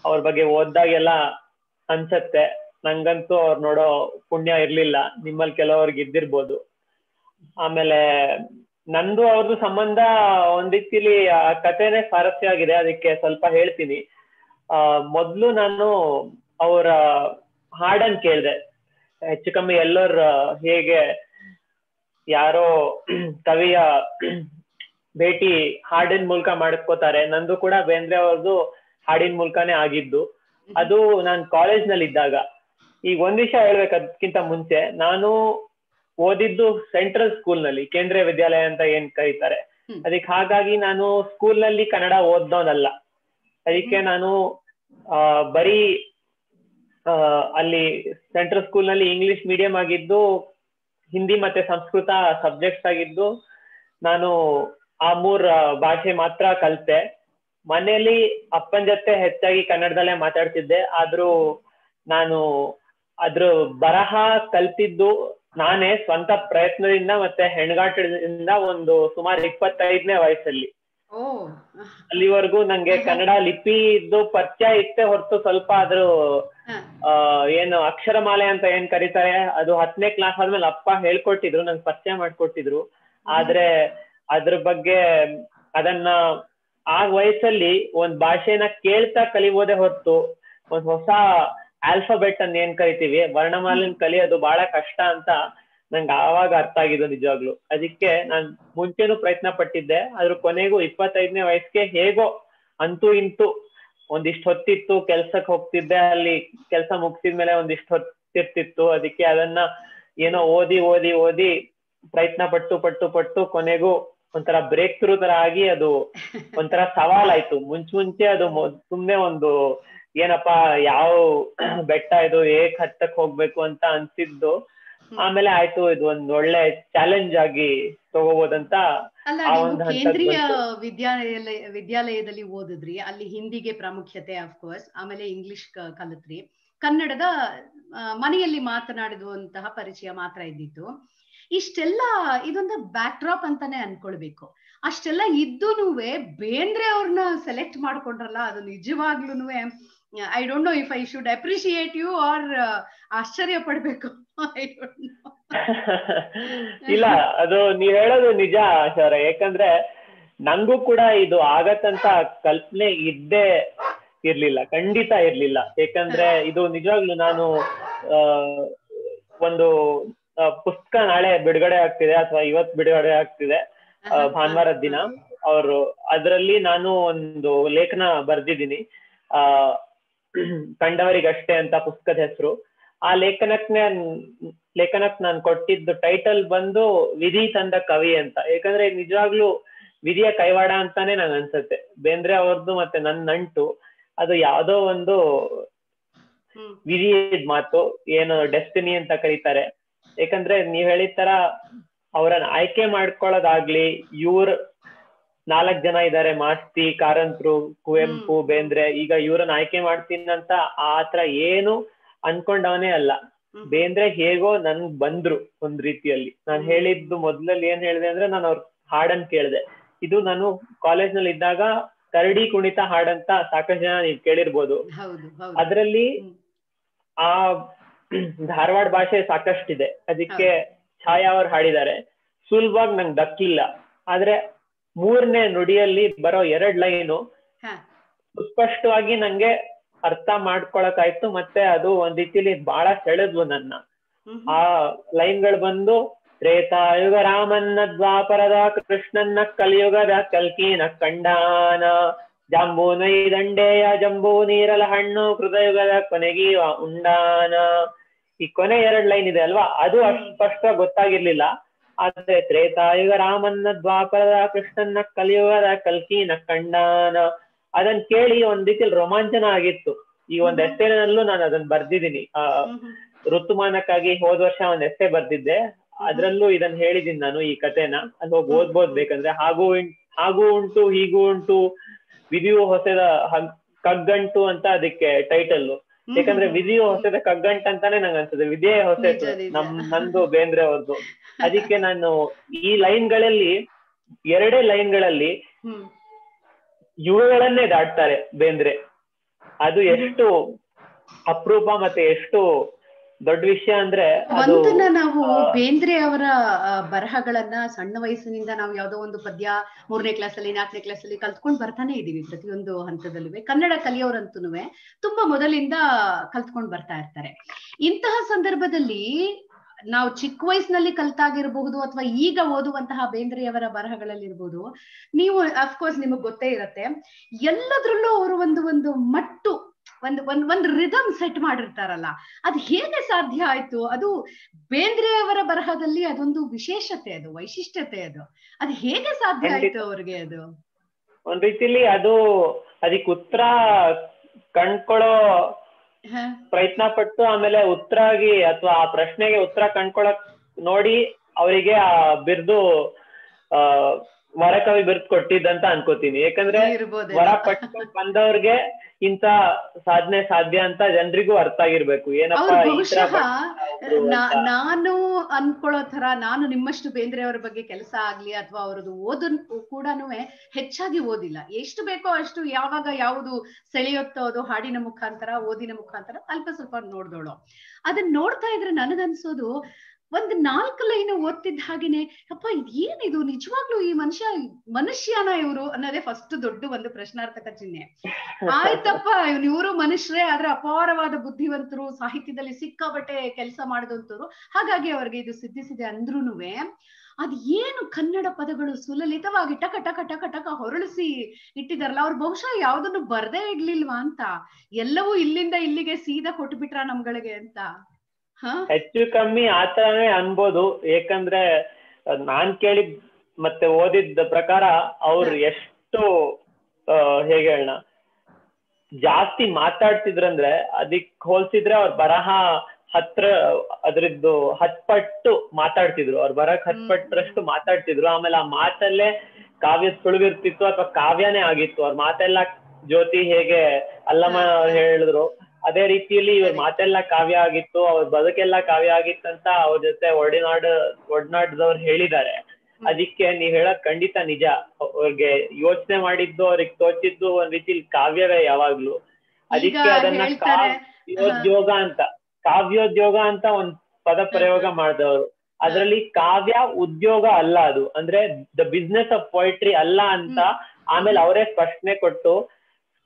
ಅವ್ರ ಬಗ್ಗೆ ಓದ್ದಾಗೆಲ್ಲ ಅನ್ಸತ್ತೆ. ನಂಗಂತೂ ಅವ್ರು ನೋಡೋ ಪುಣ್ಯ ಇರ್ಲಿಲ್ಲ, ನಿಮ್ಮಲ್ಲಿ ಕೆಲವ್ರಿಗೆ ಇದ್ದಿರ್ಬೋದು. ಆಮೇಲೆ ನಂದು ಅವ್ರದ್ದು ಸಂಬಂಧ ಒಂದ್ ರೀತಿಲಿ ಆ ಕಥೆನೇ ಸ್ವಾರಸ್ಯ ಆಗಿದೆ, ಅದಕ್ಕೆ ಸ್ವಲ್ಪ ಹೇಳ್ತೀನಿ. ಮೊದ್ಲು ನಾನು ಅವರ ಹಾಡನ್ ಕೇಳ್ದೆ. ಹೆಚ್ಚು ಕಮ್ಮಿ ಎಲ್ಲರ ಹೇಗೆ ಯಾರೋ ಕವಿಯ ಭೇಟಿ ಹಾಡಿನ ಮೂಲಕ ಮಾಡಿಸ್ಕೋತಾರೆ, ನಂದು ಕೂಡ ಬೇಂದ್ರೆ ಅವ್ರದ್ದು ಹಾಡಿನ ಮೂಲಕನೇ ಆಗಿದ್ದು. ಅದು ನಾನು ಕಾಲೇಜ್ ನಲ್ಲಿ ಇದ್ದಾಗ. ಈಗ ಒಂದ್ ವಿಷಯ ಹೇಳ್ಬೇಕು ಅದಕ್ಕಿಂತ ಮುಂಚೆ, ನಾನು ಓದಿದ್ದು ಸೆಂಟ್ರಲ್ ಸ್ಕೂಲ್ ನಲ್ಲಿ, ಕೇಂದ್ರೀಯ ವಿದ್ಯಾಲಯ ಅಂತ ಏನ್ ಕರೀತಾರೆ ಅದಕ್ಕೆ. ಹಾಗಾಗಿ ನಾನು ಸ್ಕೂಲ್ ನಲ್ಲಿ ಕನ್ನಡ ಓದ್ದವನಲ್ಲ. ಅದಕ್ಕೆ ನಾನು ಬರೀ ಅಲ್ಲಿ ಸೆಂಟ್ರಲ್ ಸ್ಕೂಲ್ ನಲ್ಲಿ ಇಂಗ್ಲಿಷ್ ಮೀಡಿಯಂ ಆಗಿದ್ದು, ಹಿಂದಿ ಮತ್ತೆ ಸಂಸ್ಕೃತ ಸಬ್ಜೆಕ್ಟ್ಸ್ ಆಗಿದ್ದು, ನಾನು ಆ 3 ಭಾಷೆ ಮಾತ್ರ ಕಲಿತೆ. ಮನೆಯಲ್ಲಿ ಅಪ್ಪನ ಜೊತೆ ಹೆಚ್ಚಾಗಿ ಕನ್ನಡದಲ್ಲೇ ಮಾತಾಡ್ತಿದ್ದೆ. ಆದ್ರೂ ನಾನು ಅದ್ರ ಬರಹ ಕಲ್ತಿದ್ದು ನಾನೇ ಸ್ವಂತ ಪ್ರಯತ್ನದಿಂದ ಮತ್ತೆ ಹೆಣ್ಗಾಟದಿಂದ ಒಂದು ಸುಮಾರು 25ನೇ ವಯಸ್ಸಲ್ಲಿ. ಅಲ್ಲಿವರೆಗೂ ನಂಗೆ ಕನ್ನಡ ಲಿಪಿ ಇದ್ದು ಪರಿಚಯ ಇತ್ತೆ ಹೊರತು ಸ್ವಲ್ಪ ಅದ್ರ ಏನು ಅಕ್ಷರಮಾಲೆ ಅಂತ ಏನ್ ಕರೀತಾರೆ ಅದು 10ನೇ ಕ್ಲಾಸ್ ಆದ್ಮೇಲೆ ಅಪ್ಪ ಹೇಳ್ಕೊಟ್ಟಿದ್ರು, ನಂಗೆ ಪರಿಚಯ ಮಾಡ್ಕೊಟ್ಟಿದ್ರು. ಆದ್ರೆ ಅದ್ರ ಬಗ್ಗೆ ಅದನ್ನ ಆ ವಯಸ್ಸಲ್ಲಿ ಒಂದ್ ಭಾಷೆನ ಕೇಳ್ತಾ ಕಲಿಬೋದೇ ಹೊರತು ಒಂದ್ ಹೊಸ ಆಲ್ಫಾಬೆಟ್ ಅನ್ನ ಏನ್ ಕರಿತೀವಿ, ವರ್ಣಮಾಲೆನ್ ಕಲಿಯೋದು ಬಹಳ ಕಷ್ಟ ಅಂತ ನಂಗೆ ಆವಾಗ ಅರ್ಥ ಆಗಿದ್ದು ನಿಜವಾಗ್ಲು. ಅದಕ್ಕೆ ನಾನ್ ಮುಂಚೆನೂ ಪ್ರಯತ್ನ ಪಟ್ಟಿದ್ದೆ. ಅದ್ರ ಕೊನೆಗೂ 25ನೇ ವಯಸ್ಸಿಗೆ ಹೇಗೋ ಅಂತೂ ಇಂತೂ ಒಂದಿಷ್ಟು ಹೊತ್ತಿತ್ತು, ಕೆಲ್ಸಕ್ಕೆ ಹೋಗ್ತಿದ್ದೆ. ಅಲ್ಲಿ ಕೆಲಸ ಮುಗಿಸಿದ್ಮೇಲೆ ಒಂದಿಷ್ಟು ಹೊತ್ತಿರ್ತಿತ್ತು. ಅದಕ್ಕೆ ಅದನ್ನ ಏನೋ ಓದಿ ಪ್ರಯತ್ನ ಪಟ್ಟು ಕೊನೆಗೂ ಒಂಥರ ಬ್ರೇಕ್ ಥ್ರೂ ತರ ಆಗಿ ಅದು ಒಂಥರ ಸವಾಲಾಯ್ತು. ಮುಂಚೆ ಅದು ಸುಮ್ನೆ ಒಂದು ಏನಪ್ಪಾ ಯಾವ ಬೆಟ್ಟ ಇದು ಹೇಗ್ ಹತ್ತಕ್ ಹೋಗ್ಬೇಕು ಅಂತ ಅನ್ಸಿದ್ದು. ಆಮೇಲೆ ಆಯ್ತು ಇದು ಒಂದ್ ಒಳ್ಳೆ ಚಾಲೆಂಜ್ ಆಗಿ ತಗೋಬೋದಂತ. ಕೇಂದ್ರೀಯ ವಿದ್ಯಾಲಯದಲ್ಲಿ ಓದಿದ್ರಿ, ಅಲ್ಲಿ ಹಿಂದಿಗೆ ಪ್ರಾಮುಖ್ಯತೆ ಅಫ್ಕೋರ್ಸ್, ಆಮೇಲೆ ಇಂಗ್ಲಿಷ್ ಕಲಿತ್ರಿ, ಕನ್ನಡದ ಮನೆಯಲ್ಲಿ ಮಾತನಾಡುವಂತಹ ಪರಿಚಯ ಮಾತ್ರ ಇದ್ದಿತ್ತು. ಇಷ್ಟೆಲ್ಲ ಇದೊಂದು ಬ್ಯಾಕ್ ಡ್ರಾಪ್ ಅಂತಾನೆ ಅನ್ಕೊಳ್ಬೇಕು. ಅಷ್ಟೆಲ್ಲ ಇದ್ದೂನುವೆ ಬೇಂದ್ರೆ ಅವ್ರನ್ನ ಸೆಲೆಕ್ಟ್ ಮಾಡ್ಕೊಂಡ್ರಲ್ಲ, ಅದು ನಿಜವಾಗ್ಲೂನುವೆ I don't know if I should appreciate you are ಆಶ್ಚರ್ಯ ಪಡ್ಬೇಕು. ಇಲ್ಲ, ಅದು ನೀವ್ ಹೇಳೋದು ನಿಜ ಸರ್. ಯಾಕಂದ್ರೆ ನಂಗೂ ಕೂಡ ಇದು ಆಗತ್ತಂತ ಕಲ್ಪನೆ ಇದ್ದೇ ಇರ್ಲಿಲ್ಲ, ಖಂಡಿತ ಇರ್ಲಿಲ್ಲ. ಯಾಕಂದ್ರೆ ಇದು ನಿಜವಾಗ್ಲು ನಾನು ಒಂದು ಪುಸ್ತಕ ನಾಳೆ ಬಿಡುಗಡೆ ಆಗ್ತಿದೆ ಅಥವಾ ಇವತ್ತು ಬಿಡುಗಡೆ ಆಗ್ತಿದೆ, ಭಾನುವಾರದ ದಿನ. ಅದರಲ್ಲಿ ನಾನು ಒಂದು ಲೇಖನ ಬರ್ದಿದ್ದೀನಿ, ಕಂಡವರಿಗಷ್ಟೇ ಅಂತ ಪುಸ್ತಕದ ಹೆಸರು. ಆ ಲೇಖನಕ್ಕೆ ನಾನು ಕೊಟ್ಟಿದ್ದು ಟೈಟಲ್ ಬಂದು ವಿಧಿ ತಂದ ಕವಿ ಅಂತ. ಯಾಕಂದ್ರೆ ನಿಜವಾಗ್ಲೂ ವಿಧಿಯ ಕೈವಾಡ ಅಂತಾನೆ ನಂಗೆ ಅನ್ಸುತ್ತೆ. ಬೇಂದ್ರೆ ಅವ್ರದ್ದು ಮತ್ತೆ ನನ್ನ ನಂಟು ಅದು ಯಾವ್ದೋ ಒಂದು ವಿಧಿಯ ಮಾತು, ಏನು ಡೆಸ್ಟಿನಿ ಅಂತ ಕರೀತಾರೆ. ಯಾಕಂದ್ರೆ ನೀವ್ ಹೇಳಿದ ತರ ಅವರನ್ನ ಆಯ್ಕೆ ಮಾಡ್ಕೊಳ್ಳೋದಾಗ್ಲಿ, 4 ಜನ ಇದ್ದಾರೆ, ಮಾಸ್ತಿ, ಕಾರಂತರು, ಕುವೆಂಪು, ಬೇಂದ್ರೆ. ಈಗ ಇವ್ರನ್ನ ಆಯ್ಕೆ ಮಾಡ್ತೀನಿ ಅಂತ ಆತರ ಏನು ಅನ್ಕೊಂಡವನೇ ಅಲ್ಲ. ಬೇಂದ್ರೆ ಹೇಗೋ ನನ್ಗ್ ಬಂದ್ರು ಒಂದ್ ರೀತಿಯಲ್ಲಿ. ನಾನು ಹೇಳಿದ್ದು ಮೊದ್ಲಲ್ಲಿ ಏನ್ ಹೇಳಿದೆ ಅಂದ್ರೆ, ನಾನು ಅವ್ರ ಹಾಡನ್ ಕೇಳ್ದೆ. ಇದು ನಾನು ಕಾಲೇಜ್ ನಲ್ಲಿ ಇದ್ದಾಗ ಕರಡಿ ಕುಣಿತ ಹಾಡಂತ ಸಾಕಷ್ಟು ಜನ ನೀವ್ ಕೇಳಿರ್ಬೋದು. ಅದ್ರಲ್ಲಿ ಆ ಧಾರವಾಡ ಭಾಷೆ ಸಾಕಷ್ಟಿದೆ. ಅದಕ್ಕೆ ಛಾಯಾ ಅವ್ರು ಹಾಡಿದ್ದಾರೆ. ಸುಲಭವಾಗಿ ನಂಗೆ ದಕ್ಕಿಲ್ಲ, ಆದ್ರೆ 3ನೇ ನುಡಿಯಲ್ಲಿ ಬರೋ 2 ಲೈನು ಸುಸ್ಪಷ್ಟವಾಗಿ ನಂಗೆ ಅರ್ಥ ಮಾಡ್ಕೊಳಕಾಯ್ತು. ಮತ್ತೆ ಅದು ಒಂದ್ ರೀತಿಲಿ ಬಹಳ ಸೆಳೆದ್ವು ನನ್ನ. ಆ ಲೈನ್ಗಳು ಬಂದು, ತ್ರೇತಾಯುಗ ರಾಮನ್ನ ದ್ವಾಪರದ ಕೃಷ್ಣನ್ನ ಕಲಿಯುಗದ ಕಲ್ಕಿನ ಕಂಡಾನ, ಜಾಂಬೂ ನೈದಂಡೆಯ ಜಂಬೂ ನೀರಲ ಹಣ್ಣು ಕೃತಯುಗದ ಕೊನೆಗೀವ ಉಂಡಾನ. ಈ ಕೊನೆ 2 ಲೈನ್ ಇದೆ ಅಲ್ವಾ, ಅದು ಅಷ್ಟು ಸ್ಪಷ್ಟ ಗೊತ್ತಾಗಿರ್ಲಿಲ್ಲ. ಆದ್ರೆ ತ್ರೇತಾಯುಗ ರಾಮನ್ನ ದ್ವಾಪರದ ಕೃಷ್ಣನ್ನ ಕಲಿಯುಗದ ಕಲ್ಕಿನ ಕಂಡಾನ, ಅದನ್ನ ಕೇಳಿ ಒಂದ್ ರೀತಿಯಲ್ಲಿ ರೋಮಾಂಚನ ಆಗಿತ್ತು. ಈ ಒಂದ್ ಎಸ್ಸೆನಲ್ಲೂ ನಾನು ಅದನ್ನ ಬರ್ದಿದ್ದೀನಿ. ಋತುಮಾನಕ್ಕಾಗಿ ಹೋದ ವರ್ಷ ಒಂದ್ ಎಸ್ಸೆ ಬರ್ದಿದ್ದೆ, ಅದ್ರಲ್ಲೂ ಇದನ್ನ ಹೇಳಿದೀನಿ ನಾನು, ಈ ಕಥೆನ. ಅಲ್ಲಿ ಹೋಗಿ ಓದ್ಬೋದು ಬೇಕಂದ್ರೆ. ಹಾಗೂ ಉಂಟು ಹೀಗೂ ಉಂಟು ವಿಧಿಯು ಹೊಸದ ಕಗ್ಗಂಟು ಅಂತ ಅದಕ್ಕೆ ಟೈಟಲ್. ಯಾಕಂದ್ರೆ ವಿಧಿಯು ಹೊಸದ ಕಗ್ಗಂಟು ಅಂತಾನೆ ನಂಗೆ ಅನ್ಸುತ್ತೆ, ವಿಧಿಯೇ ಹೊಸದು ನಂದು ಬೇಂದ್ರೆ ಅವ್ರದ್ದು. ಅದಕ್ಕೆ ನಾನು ಈ ಲೈನ್ಗಳಲ್ಲಿ 2 ಲೈನ್ಗಳಲ್ಲಿ ಯುಗಗಳನ್ನೇ ದಾಟ್ತಾರೆ ಬೇಂದ್ರೆ. ಅದು ಎಷ್ಟು ಅಪರೂಪ ಮತ್ತೆ ಎಷ್ಟು ದೊಡ್ಡ ವಿಷಯ ಅಂದ್ರೆ ಅದು ಒಂದನ್ನ ನಾವು ಬೇಂದ್ರೆ ಅವರ ಬರಹಗಳನ್ನ ಸಣ್ಣ ವಯಸ್ಸಿನಿಂದ ನಾವು ಯಾವ್ದೋ ಒಂದು ಪದ್ಯ 3ನೇ ಕ್ಲಾಸಲ್ಲಿ 4ನೇ ಕ್ಲಾಸಲ್ಲಿ ಕಲ್ತ್ಕೊಂಡ್ ಬರ್ತಾನೆ ಇದೀವಿ. ಪ್ರತಿಯೊಂದು ಹಂತದಲ್ಲೂ ಕನ್ನಡ ಕಲಿಯೋರಂತೂ ತುಂಬಾ ಮೊದಲಿಂದ ಕಲ್ತ್ಕೊಂಡ್ ಬರ್ತಾ ಇರ್ತಾರೆ. ಇಂತಹ ಸಂದರ್ಭದಲ್ಲಿ ನಾವು ಚಿಕ್ಕ ವಯಸ್ಸಿನಲ್ಲಿ ಕಲ್ತಾಗಿರ್ಬಹುದು ಅಥವಾ ಈಗ ಓದುವಂತಹ ಬೇಂದ್ರೆಯವರ ಬರಹಗಳಲ್ಲಿರ್ಬೋದು, ನೀವು ಅಫ್ಕೋರ್ಸ್ ನಿಮಗ್ ಗೊತ್ತೇ ಇರತ್ತೆ, ಎಲ್ಲದ್ರಲ್ಲೂ ಅವರು ಒಂದು ಮಟ್ಟು ಒಂದು ರಿದಮ್ ಸೆಟ್ ಮಾಡಿರ್ತಾರಲ್ಲ, ಅದು ಹೇಗೆ ಸಾಧ್ಯ ಆಯ್ತು? ಅದು ಬೇಂದ್ರೆಯವರ ಬರಹದಲ್ಲಿ ಅದೊಂದು ವಿಶೇಷತೆ, ಅದು ವೈಶಿಷ್ಟ್ಯತೆ, ಅದು ಹೇಗೆ ಸಾಧ್ಯ ಆಯ್ತು ಅವ್ರಿಗೆ? ಅದು ಒಂದ್ ರೀತಿಲಿ ಅದು ಅದಕ್ಕೆ ಉತ್ತರ ಕಂಡ್ಕೊಳ್ಳೋ ಪ್ರಯತ್ನ ಪಟ್ಟು ಆಮೇಲೆ ಉತ್ತರ ಆಗಿ ಅಥವಾ ಆ ಪ್ರಶ್ನೆಗೆ ಉತ್ತರ ಕಂಡ್ಕೊಳಕ್ ನೋಡಿ ಅವರಿಗೆ ಆ ಬಿರ್ದು ವರಕವಿ ಬಿರ್ದು ಕೊಟ್ಟಿದ್ದಂತ ಅನ್ಕೋತೀನಿ. ಯಾಕಂದ್ರೆ ವರ ಪಟ್ಕೊಂಡು ಬಂದವ್ರಿಗೆ ಇಂತ ಸಾಧನೆ ಸಾಧ್ಯ ಅಂತ ಜನರಿಗೂ ಅರ್ಥ ಆಗಿರ್ಬೇಕು. ಏನಪ್ಪಾ ನಾನು ಅನ್ಕೊಳ್ಳೋ ತರ ನಾನು ನಿಮ್ಮಷ್ಟು ಬೇಂದ್ರೆ ಅವ್ರ ಬಗ್ಗೆ ಕೆಲಸ ಆಗ್ಲಿ ಅಥವಾ ಅವ್ರದ್ದು ಓದನ್ ಕೂಡ ಹೆಚ್ಚಾಗಿ ಓದಿಲ್ಲ. ಎಷ್ಟು ಬೇಕೋ ಅಷ್ಟು ಯಾವಾಗ ಯಾವುದು ಸೆಳೆಯುತ್ತೋ ಅದು ಹಾಡಿನ ಮುಖಾಂತರ, ಓದಿನ ಮುಖಾಂತರ ಅಲ್ಪ ಸ್ವಲ್ಪ ನೋಡ್ದೋಳು. ಅದನ್ನ ನೋಡ್ತಾ ಇದ್ರೆ ನನಗನ್ಸೋದು, ಒಂದ್ 4 ಲೈನ್ ಓದ್ತಿದ್ದ ಹಾಗೇನೆ ಅಪ್ಪ ಇದೇನಿದು, ನಿಜವಾಗ್ಲೂ ಈ ಮನುಷ್ಯನ ಇವ್ರು ಅನ್ನೋದೇ ಫಸ್ಟ್ ದೊಡ್ಡ ಒಂದು ಪ್ರಶ್ನಾರ್ಥಕ ಚಿಹ್ನೆ. ಆಯ್ತಪ್ಪ ಇವ್ರು ಮನುಷ್ಯರೇ, ಆದ್ರೆ ಅಪಾರವಾದ ಬುದ್ಧಿವಂತರು, ಸಾಹಿತ್ಯದಲ್ಲಿ ಸಿಕ್ಕಾಬಟ್ಟೆ ಕೆಲಸ ಮಾಡಿದಂತವ್ರು, ಹಾಗಾಗಿ ಅವ್ರಿಗೆ ಇದು ಸಿದ್ಧಿಸಿದೆ ಅಂದ್ರೂನುವೆ ಅದ್ ಏನು ಕನ್ನಡ ಪದಗಳು ಸುಲಲಿತವಾಗಿ ಟಕ ಟಕ ಟಕ ಟಕ ಹೊರಳಿಸಿ ಇಟ್ಟಿದಾರಲ್ಲ, ಅವ್ರು ಬಹುಶಃ ಯಾವ್ದನ್ನು ಬರ್ದೇ ಇಡ್ಲಿಲ್ವಾ ಅಂತ, ಎಲ್ಲವೂ ಇಲ್ಲಿಂದ ಇಲ್ಲಿಗೆ ಸೀದಾ ಕೊಟ್ಬಿಟ್ರ ನಮ್ಗಳಿಗೆ ಅಂತ. ಹೆಚ್ಚು ಕಮ್ಮಿ ಆತರನೇ ಅನ್ಬೋದು. ಯಾಕಂದ್ರೆ ನಾನ್ ಕೇಳಿದ್ ಮತ್ತೆ ಓದಿದ ಪ್ರಕಾರ ಅವ್ರು ಎಷ್ಟು ಹೇಗೆ ಹೇಳೋಣ ಜಾಸ್ತಿ ಮಾತಾಡ್ತಿದ್ರಂದ್ರೆ ಅದಕ್ ಹೋಲ್ಸಿದ್ರೆ ಅವ್ರ ಬರಹ ಅದ್ರದ್ದು 10 ಪಟ್ಟು ಮಾತಾಡ್ತಿದ್ರು. ಅವ್ರ ಬರಕ್ 10 ಪಟ್ಟರಷ್ಟು ಮಾತಾಡ್ತಿದ್ರು. ಆಮೇಲೆ ಆ ಮಾತಲ್ಲೇ ಕಾವ್ಯ ಸುಳಿವಿರ್ತಿತ್ತು ಅಥವಾ ಕಾವ್ಯನೇ ಆಗಿತ್ತು. ಅವ್ರ ಮಾತೆಲ್ಲ ಜ್ಯೋತಿ ಹೇಗೆ ಅಲ್ಲಮ್ಮ ಹೇಳಿದ್ರು ಅದೇ ರೀತಿಯಲ್ಲಿ ಇವ್ರ ಮಾತೆಲ್ಲ ಕಾವ್ಯ ಆಗಿತ್ತು, ಅವ್ರ ಬದುಕೆಲ್ಲ ಕಾವ್ಯ ಆಗಿತ್ತಂತ ಅವ್ರ ಜೊತೆ ಒಡನಾಡ್ದವ್ರು ಹೇಳಿದ್ದಾರೆ. ಅದಕ್ಕೆ ನೀವ್ ಹೇಳಕ್ ಖಂಡಿತ ನಿಜ. ಅವ್ರಿಗೆ ಯೋಚನೆ ಮಾಡಿದ್ದು, ಅವ್ರಿಗೆ ತೋಚಿದ್ದು ಒಂದ್ ರೀತಿಲಿ ಕಾವ್ಯವೇ ಯಾವಾಗ್ಲೂ. ಅದಕ್ಕೆ ಅದನ್ನ ಕಾವ್ಯೋದ್ಯೋಗ ಅಂತ ಒಂದ್ ಪದ ಪ್ರಯೋಗ ಮಾಡಿದವರು. ಅದ್ರಲ್ಲಿ ಕಾವ್ಯ ಉದ್ಯೋಗ ಅಲ್ಲ, ಅದು ಅಂದ್ರೆ ದ ಬಿಸ್ನೆಸ್ ಆಫ್ ಪೊಯಿಟ್ರಿ ಅಲ್ಲ ಅಂತ ಆಮೇಲೆ ಅವರೇ ಸ್ಪಷ್ಟನೆ ಕೊಟ್ಟು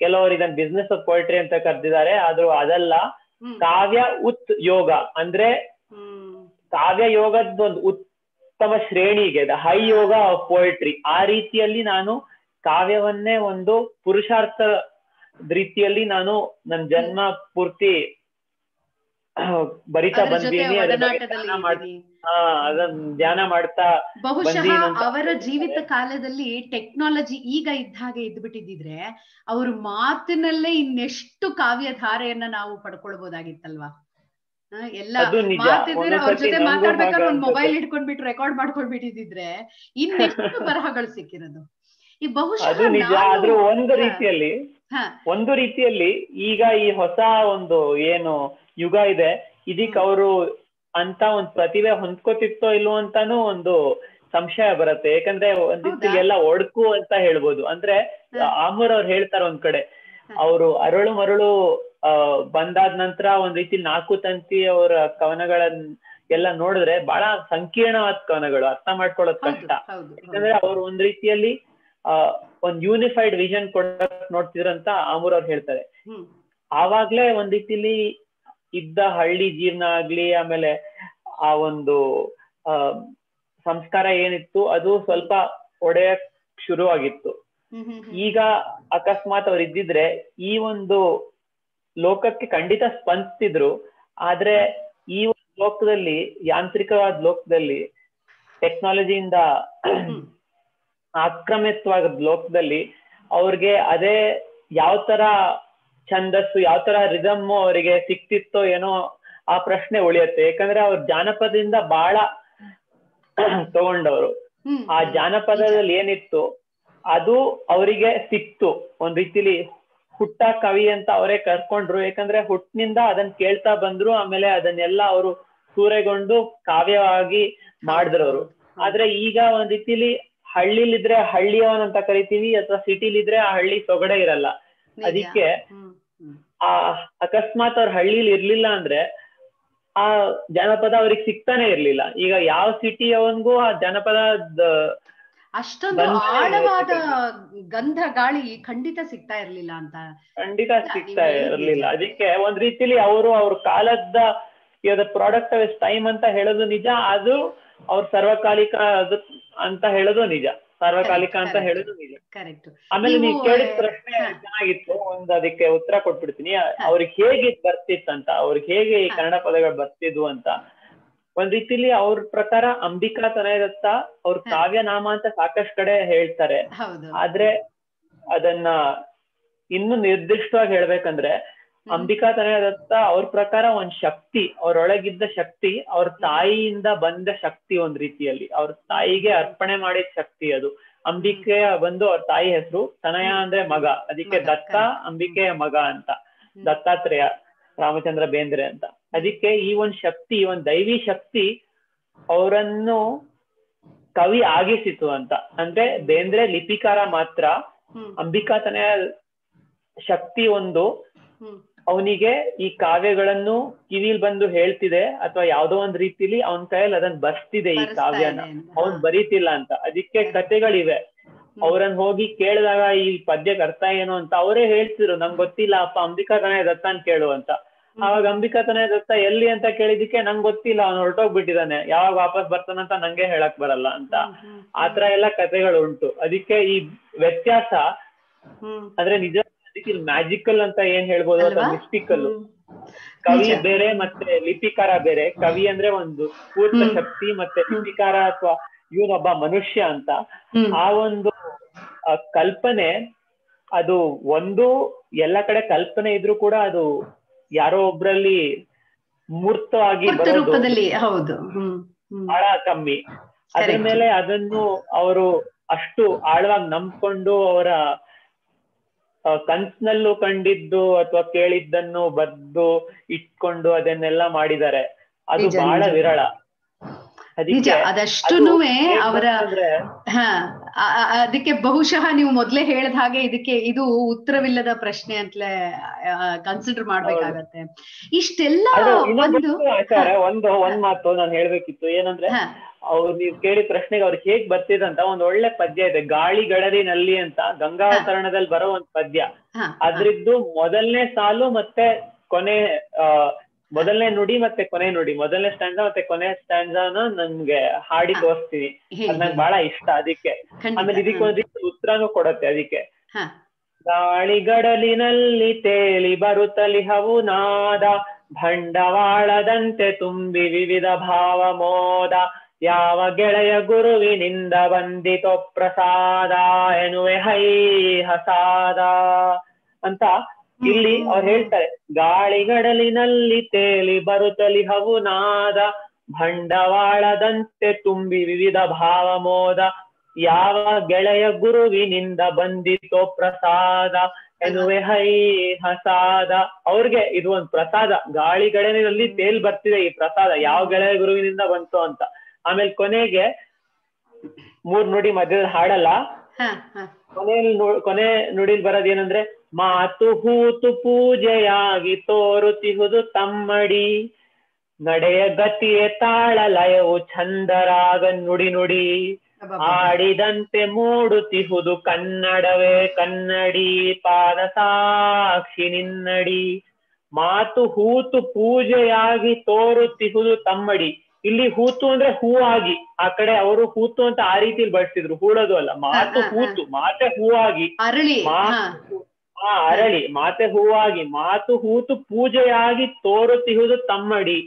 ಕೆಲವರು ಇದನ್ನ ಬಿಸ್ನೆಸ್ ಆಫ್ ಪೊಯಿಟ್ರಿ ಅಂತ ಕರೆದಿದ್ದಾರೆ. ಆದ್ರೂ ಅದಲ್ಲ, ಕಾವ್ಯ ಉತ್ ಯೋಗ ಅಂದ್ರೆ ಕಾವ್ಯ ಯೋಗದ ಒಂದು ಉತ್ತಮ ಶ್ರೇಣಿಗೆ, the high yoga of poetry. ಆ ರೀತಿಯಲ್ಲಿ ನಾನು ಕಾವ್ಯವನ್ನೇ ಒಂದು ಪುರುಷಾರ್ಥ ರೀತಿಯಲ್ಲಿ ನಾನು ನನ್ನ ಜನ್ಮ ಪೂರ್ತಿ ಬರಿತಾ ಬಂದೀನಿ. ಅದನ್ನ ಧ್ಯಾನ ಮಾಡ್ತಾ ಬಹುಶಃ ಅವರ ಜೀವಿತ ಕಾಲದಲ್ಲಿ ಟೆಕ್ನಾಲಜಿ ಈಗ ಇದ್ದ ಹಾಗೆ ಇದ್ಬಿಟ್ಟಿದ್ರೆ ಅವ್ರ ಮಾತಿನಲ್ಲೇ ಇನ್ನೆಷ್ಟು ಕಾವ್ಯ ಧಾರೆಯನ್ನ ನಾವು ಪಡ್ಕೊಳ್ಬಹುದಾಗಿತ್ತಲ್ವಾ. ಎಲ್ಲ ಮಾತಿದ್ರೆ ಅವ್ರ ಜೊತೆ ಮಾತಾಡ್ಬೇಕಾದ್ರೆ ಒಂದ್ ಮೊಬೈಲ್ ಇಟ್ಕೊಂಡ್ಬಿಟ್ಟು ರೆಕಾರ್ಡ್ ಮಾಡ್ಕೊಂಡ್ಬಿಟ್ಟಿದ್ರೆ ಇನ್ನೆಷ್ಟು ಬರಹಗಳು ಸಿಕ್ಕಿರೋದು. ಈ ಬಹುಶಃ ಒಂದು ರೀತಿಯಲ್ಲಿ ಈಗ ಈ ಹೊಸ ಒಂದು ಏನು ಯುಗ ಇದೆ ಇದಕ್ಕೆ ಅವರು ಅಂತ ಒಂದ್ ಪ್ರತಿಭೆ ಹೊಂದ್ಕೋತಿತ್ತೋ ಇಲ್ವೋ ಅಂತಾನು ಒಂದು ಸಂಶಯ ಬರುತ್ತೆ. ಯಾಕಂದ್ರೆ ಒಂದ್ ರೀತಿಲಿ ಎಲ್ಲ ಒಡ್ಕು ಅಂತ ಹೇಳ್ಬೋದು. ಅಂದ್ರೆ ಆಮೂರ್ ಅವ್ರು ಹೇಳ್ತಾರ ಒಂದ್ ಕಡೆ, ಅವರು ಅರಳು ಮರಳು ಬಂದಾದ ನಂತರ ಒಂದ್ ರೀತಿ 4 ತಂತಿ ಅವರ ಕವನಗಳನ್ನ ಎಲ್ಲ ನೋಡಿದ್ರೆ ಬಹಳ ಸಂಕೀರ್ಣವಾದ ಕವನಗಳು, ಅರ್ಥ ಮಾಡ್ಕೊಳ್ಳೋದ್ ಕಷ್ಟ. ಯಾಕಂದ್ರೆ ಅವ್ರು ಒಂದ್ ರೀತಿಯಲ್ಲಿ ಒಂದ್ ಯೂನಿಫೈಡ್ ವಿಷನ್ ಕೊಡಕ್ ನೋಡ್ತಿದ್ರಂತ ಆಮೂರ್ ಅವ್ರು ಹೇಳ್ತಾರೆ. ಆವಾಗ್ಲೇ ಒಂದ್ ರೀತಿಲಿ ಇದ್ದ ಹಳ್ಳಿ ಜೀವನ ಆಗ್ಲಿ, ಆಮೇಲೆ ಆ ಒಂದು ಸಂಸ್ಕಾರ ಏನಿತ್ತು ಅದು ಸ್ವಲ್ಪ ಒಡೆಯಕ್ ಶುರು ಆಗಿತ್ತು. ಈಗ ಅಕಸ್ಮಾತ್ ಅವ್ರು ಇದ್ದಿದ್ರೆ ಈ ಒಂದು ಲೋಕಕ್ಕೆ ಖಂಡಿತ ಸ್ಪಂದಿಸ್ತಿದ್ರು. ಆದ್ರೆ ಈ ಒಂದು ಲೋಕದಲ್ಲಿ, ಯಾಂತ್ರಿಕವಾದ ಲೋಕದಲ್ಲಿ, ಟೆಕ್ನಾಲಜಿಯಿಂದ ಆಕ್ರಮಿತವಾದ ಲೋಕದಲ್ಲಿ ಅವ್ರಿಗೆ ಅದೇ ಯಾವ ತರ ಛಂದಸ್ಸು, ಯಾವ ತರ ರಿದಮ್ಮು ಅವರಿಗೆ ಸಿಕ್ತಿತ್ತೋ ಏನೋ ಆ ಪ್ರಶ್ನೆ ಉಳಿಯುತ್ತೆ. ಯಾಕಂದ್ರೆ ಅವ್ರ ಜಾನಪದದಿಂದ ಬಹಳ ತಗೊಂಡವ್ರು. ಆ ಜಾನಪದದಲ್ಲಿ ಏನಿತ್ತು ಅದು ಅವರಿಗೆ ಸಿಕ್ತು. ಒಂದ್ ರೀತಿಲಿ ಹುಟ್ಟ ಕವಿ ಅಂತ ಅವರೇ ಕರ್ಕೊಂಡ್ರು. ಯಾಕಂದ್ರೆ ಹುಟ್ಟಿನಿಂದ ಅದನ್ನ ಕೇಳ್ತಾ ಬಂದ್ರು. ಆಮೇಲೆ ಅದನ್ನೆಲ್ಲ ಅವರು ಸೂರೆಗೊಂಡು ಕಾವ್ಯವಾಗಿ ಮಾಡಿದ್ರವ್ರು. ಆದ್ರೆ ಈಗ ಒಂದ್ ರೀತಿಲಿ ಹಳ್ಳಿಲಿದ್ರೆ ಹಳ್ಳಿಯವನ್ ಅಂತ ಕರಿತೀವಿ, ಅಥವಾ ಸಿಟಿಲಿದ್ರೆ ಆ ಹಳ್ಳಿ ಸೊಗಡೆ ಇರಲ್ಲ. ಅದಕ್ಕೆ ಆ ಅಕಸ್ಮಾತ್ ಅವ್ರ ಹಳ್ಳಿಲಿ ಇರ್ಲಿಲ್ಲ ಅಂದ್ರೆ ಆ ಜನಪದ ಅವ್ರಿಗೆ ಸಿಗ್ತಾನೆ ಇರ್ಲಿಲ್ಲ. ಈಗ ಯಾವ ಸಿಟಿ ಅವನ್ಗೂ ಆ ಜನಪದ ಅಷ್ಟೊಂದು ಆಳವಾದ ಗಂಧ ಗಾಳಿ ಖಂಡಿತ ಸಿಗ್ತಾ ಇರ್ಲಿಲ್ಲ ಅಂತ. ಖಂಡಿತ ಸಿಗ್ತಾ ಇರ್ಲಿಲ್ಲ. ಅದಕ್ಕೆ ಒಂದ್ ರೀತಿಲಿ ಅವ್ರ ಕಾಲದ ಪ್ರಾಡಕ್ಟ್ ಆಫ್ ಟೈಮ್ ಅಂತ ಹೇಳೋದು ನಿಜ, ಅದು ಅವ್ರ ಸರ್ವಕಾಲಿಕ ಅದು ಅಂತ ಹೇಳೋದು ನಿಜ, ಸಾರ್ವಕಾಲಿಕ ಅಂತ ಹೇಳೋದು ನಿಜ. ಆಮೇಲೆ ನೀವು ಕೇಳಿದ ಪ್ರಶ್ನೆ ಚೆನ್ನಾಗಿತ್ತು, ಒಂದ್ ಅದಕ್ಕೆ ಉತ್ತರ ಕೊಟ್ಬಿಡ್ತೀನಿ. ಅವ್ರಿಗೆ ಹೇಗೆ ಬರ್ತಿತ್ತಂತ, ಅವ್ರಿಗೆ ಹೇಗೆ ಈ ಕನ್ನಡ ಪದಗಳು ಬರ್ತಿದ್ವು ಅಂತ. ಒಂದ್ ರೀತಿಲಿ ಅವ್ರ ಪ್ರಕಾರ ಅಂಬಿಕಾ ತನಯದತ್ತ ಅವ್ರ ಕಾವ್ಯನಾಮ ಅಂತ ಸಾಕಷ್ಟು ಕಡೆ ಹೇಳ್ತಾರೆ. ಆದ್ರೆ ಅದನ್ನ ಇನ್ನು ನಿರ್ದಿಷ್ಟವಾಗಿ ಹೇಳ್ಬೇಕಂದ್ರೆ ಅಂಬಿಕಾ ತನಯದತ್ತ ಅವ್ರ ಪ್ರಕಾರ ಒಂದ್ ಶಕ್ತಿ, ಅವ್ರೊಳಗಿದ್ದ ಶಕ್ತಿ, ಅವ್ರ ತಾಯಿಯಿಂದ ಬಂದ ಶಕ್ತಿ. ಒಂದ್ ರೀತಿಯಲ್ಲಿ ಅವ್ರ ತಾಯಿಗೆ ಅರ್ಪಣೆ ಮಾಡಿದ ಶಕ್ತಿ ಅದು. ಅಂಬಿಕೆಯ ಬಂದು ಅವ್ರ ತಾಯಿ ಹೆಸರು, ತನಯ ಅಂದ್ರೆ ಮಗ, ಅದಕ್ಕೆ ದತ್ತ ಅಂಬಿಕೆಯ ಮಗ ಅಂತ, ದತ್ತಾತ್ರೇಯ ರಾಮಚಂದ್ರ ಬೇಂದ್ರೆ ಅಂತ. ಅದಕ್ಕೆ ಈ ಒಂದ್ ಶಕ್ತಿ, ಒಂದ್ ದೈವಿ ಶಕ್ತಿ ಅವರನ್ನು ಕವಿ ಆಗಿಸಿತು ಅಂತ. ಅಂದ್ರೆ ಬೇಂದ್ರೆ ಲಿಪಿಕಾರ ಮಾತ್ರ, ಅಂಬಿಕಾ ತನಯ ಶಕ್ತಿ ಒಂದು ಅವನಿಗೆ ಈ ಕಾವ್ಯಗಳನ್ನು ಕಿವಿಲ್ ಬಂದು ಹೇಳ್ತಿದೆ, ಅಥವಾ ಯಾವ್ದೋ ಒಂದ್ ರೀತಿಲಿ ಅವನ್ ಕೈಯಲ್ಲಿ ಅದನ್ನ ಬರ್ಸ್ತಿದೆ ಈ ಕಾವ್ಯನ, ಅವನ್ ಬರೀತಿಲ್ಲ ಅಂತ. ಅದಕ್ಕೆ ಕಥೆಗಳಿವೆ. ಅವ್ರನ್ನ ಹೋಗಿ ಕೇಳಿದಾಗ ಈ ಪದ್ಯಕ್ಕೆ ಅರ್ಥ ಏನು ಅಂತ ಅವರೇ ಹೇಳ್ತಿದ್ರು, ನಂಗೆ ಗೊತ್ತಿಲ್ಲ ಅಪ್ಪ, ಅಂಬಿಕಾ ತನಯ ದತ್ತ ಅಂತ ಕೇಳು ಅಂತ. ಅವಾಗ ಅಂಬಿಕಾ ತನಯ ದತ್ತ ಎಲ್ಲಿ ಅಂತ ಕೇಳಿದಕ್ಕೆ ನಂಗೆ ಗೊತ್ತಿಲ್ಲ, ಅವ್ನು ಹೊರಟೋಗ್ಬಿಟ್ಟಿದ್ದಾನೆ, ಯಾವಾಗ ವಾಪಸ್ ಬರ್ತಾನಂತ ನಂಗೆ ಹೇಳಕ್ ಬರಲ್ಲ ಅಂತ. ಆತರ ಎಲ್ಲ ಕಥೆಗಳು ಉಂಟು. ಅದಕ್ಕೆ ಈ ವ್ಯತ್ಯಾಸ ಅಂದ್ರೆ ನಿಜ ಮ್ಯಾಜಿಕಲ್ ಅಂತ ಏನ್ ಹೇಳ್ಬೋದು, ಅಥವಾ ಮಿಸ್ಟಿಕಲ್. ಕವಿ ಬೇರೆ ಮತ್ತೆ ಲಿಪಿಕಾರ ಬೇರೆ. ಕವಿ ಅಂದ್ರೆ ಒಂದು ಸ್ಫೂರ್ತ ಶಕ್ತಿ, ಮತ್ತೆ ಲಿಪಿಕಾರ ಅಥವಾ ಇವನೊಬ್ಬ ಮನುಷ್ಯ ಅಂತ. ಆ ಒಂದು ಕಲ್ಪನೆ ಅದು ಒಂದು ಎಲ್ಲ ಕಡೆ ಕಲ್ಪನೆ ಇದ್ರೂ ಕೂಡ ಅದು ಯಾರೋ ಒಬ್ರಲ್ಲಿ ಮೂರ್ತವಾಗಿ ಬರೋದು ಬಹಳ ಕಮ್ಮಿ. ಅದ್ರ ಮೇಲೆ ಅದನ್ನು ಅವರು ಅಷ್ಟು ಆಳವಾಗಿ ನಂಬ್ಕೊಂಡು ಅವರ ಕನ್ಸ್ನಲ್ಲೂ ಕಂಡಿದ್ದು ಅಥವಾ ಕೇಳಿದ್ದನ್ನು ಬದ್ದು ಇಟ್ಕೊಂಡು ಅದನ್ನೆಲ್ಲ ಮಾಡಿದ್ದಾರೆ. ಅದು ಬಹಳ ವಿರಳ. ಅದಷ್ಟುನುವೆ ಅವರ ಅದಕ್ಕೆ ಬಹುಶಃ ನೀವು ಮೊದ್ಲೇ ಹೇಳಿದ ಹಾಗೆ ಇದಕ್ಕೆ ಇದು ಉತ್ತರವಿಲ್ಲದ ಪ್ರಶ್ನೆ ಅಂತಲೇ ಕನ್ಸಿಡರ್ ಮಾಡ್ಬೇಕಾಗತ್ತೆ. ಇಷ್ಟೆಲ್ಲ ಒಂದ್ ಮಾತು ನಾನು ಹೇಳ್ಬೇಕಿತ್ತು, ಏನಂದ್ರೆ ಅವ್ರು ನೀವು ಕೇಳಿದ ಪ್ರಶ್ನೆಗೆ ಅವ್ರಿಗೆ ಹೇಗ್ ಬರ್ತಿದಂತ ಒಂದ್ ಒಳ್ಳೆ ಪದ್ಯ ಇದೆ, ಗಾಳಿಗಡಲಿನಲ್ಲಿ ಅಂತ, ಗಂಗಾವತರಣದಲ್ಲಿ ಬರೋ ಒಂದ್ ಪದ್ಯ. ಅದ್ರದ್ದು ಮೊದಲನೇ ಸಾಲು ಮತ್ತೆ ಕೊನೆ, ಮೊದಲನೇ ನುಡಿ ಮತ್ತೆ ಕೊನೆ ನುಡಿ, ಮೊದಲನೇ ಸ್ಟ್ಯಾಂಡ ಮತ್ತೆ ಕೊನೆ ಸ್ಟ್ಯಾಂಡನ ನನ್ಗೆ ಹಾಡಿ ತೋರಿಸ್ತೀನಿ. ಅದ್ ನಂಗೆ ಬಹಳ ಇಷ್ಟ. ಅದಕ್ಕೆ ಆಮೇಲೆ ಇದಕ್ಕೊಂದ್ ರೀತಿ ಉತ್ತರನೂ ಕೊಡತ್ತೆ. ಅದಕ್ಕೆ ಗಾಳಿಗಡಲಿನಲ್ಲಿ ತೇಲಿ ಬರುತ್ತಲಿ ಹವು ನಾದ, ಬಂಡವಾಳದಂತೆ ತುಂಬಿ ವಿವಿಧ ಭಾವ ಮೋದ, ಯಾವ ಗೆಳೆಯ ಗುರುವಿನಿಂದ ಬಂದಿತೋ ಪ್ರಸಾದ, ಎನ್ನುವೆ ಹೈ ಹಸಾದ ಅಂತ ಇಲ್ಲಿ ಅವ್ರು ಹೇಳ್ತಾರೆ. ಗಾಳಿಗಡಲಿನಲ್ಲಿ ತೇಲಿ ಬರುತ್ತಲಿ ಹವು ನಾದ, ಬಂಡವಾಳದಂತೆ ತುಂಬಿ ವಿವಿಧ ಭಾವ ಮೋದ, ಯಾವ ಗೆಳೆಯ ಗುರುವಿನಿಂದ ಬಂದಿತೋ ಪ್ರಸಾದ, ಎನ್ನುವೆ ಹೈ ಹಸಾದ. ಅವ್ರಿಗೆ ಇದು ಒಂದ್ ಪ್ರಸಾದ, ಗಾಳಿಗಡಲಿನಲ್ಲಿ ತೇಲ್ ಬರ್ತಿದೆ ಈ ಪ್ರಸಾದ, ಯಾವ ಗೆಳೆಯ ಗುರುವಿನಿಂದ ಬಂತು ಅಂತ. ಆಮೇಲೆ ಕೊನೆಗೆ 3 ನುಡಿ ಮಧ್ಯದಲ್ಲಿ ಹಾಡಲ್ಲ, ಕೊನೆ ನುಡಿಲ್ ಬರೋದೇನಂದ್ರೆ, ಮಾತು ಹೂತು ಪೂಜೆಯಾಗಿ ತೋರುತಿಹುದು ತಮ್ಮಡಿ, ನಡೆಯ ಗತಿಯ ತಾಳ ಲಯವು ಛಂದರಾಗ ನುಡಿ ನುಡಿ, ಆಡಿದಂತೆ ಮೂಡುತಿಹುದು ಕನ್ನಡವೇ ಕನ್ನಡಿ, ಪಾದ ಸಾಕ್ಷಿ ನಿನ್ನಡಿ. ಮಾತು ಹೂತು ಪೂಜೆಯಾಗಿ ತೋರುತಿಹುದು ತಮ್ಮಡಿ. ಇಲ್ಲಿ ಹೂತು ಅಂದ್ರೆ ಹೂವಾಗಿ, ಆ ಕಡೆ ಅವರು ಹೂತು ಅಂತ ಆ ರೀತಿಲಿ ಬಳಸ್ತಿದ್ರು, ಹೂಡೋದು ಅಲ್ಲ. ಮಾತು ಹೂತು, ಮಾತೆ ಹೂವಾಗಿ, ಅರಳಿ, ಮಾತೆ ಹೂವಾಗಿ, ಮಾತು ಹೂತು ಪೂಜೆಯಾಗಿ ತೋರುತಿಹುದು ತಮ್ಮಡಿ,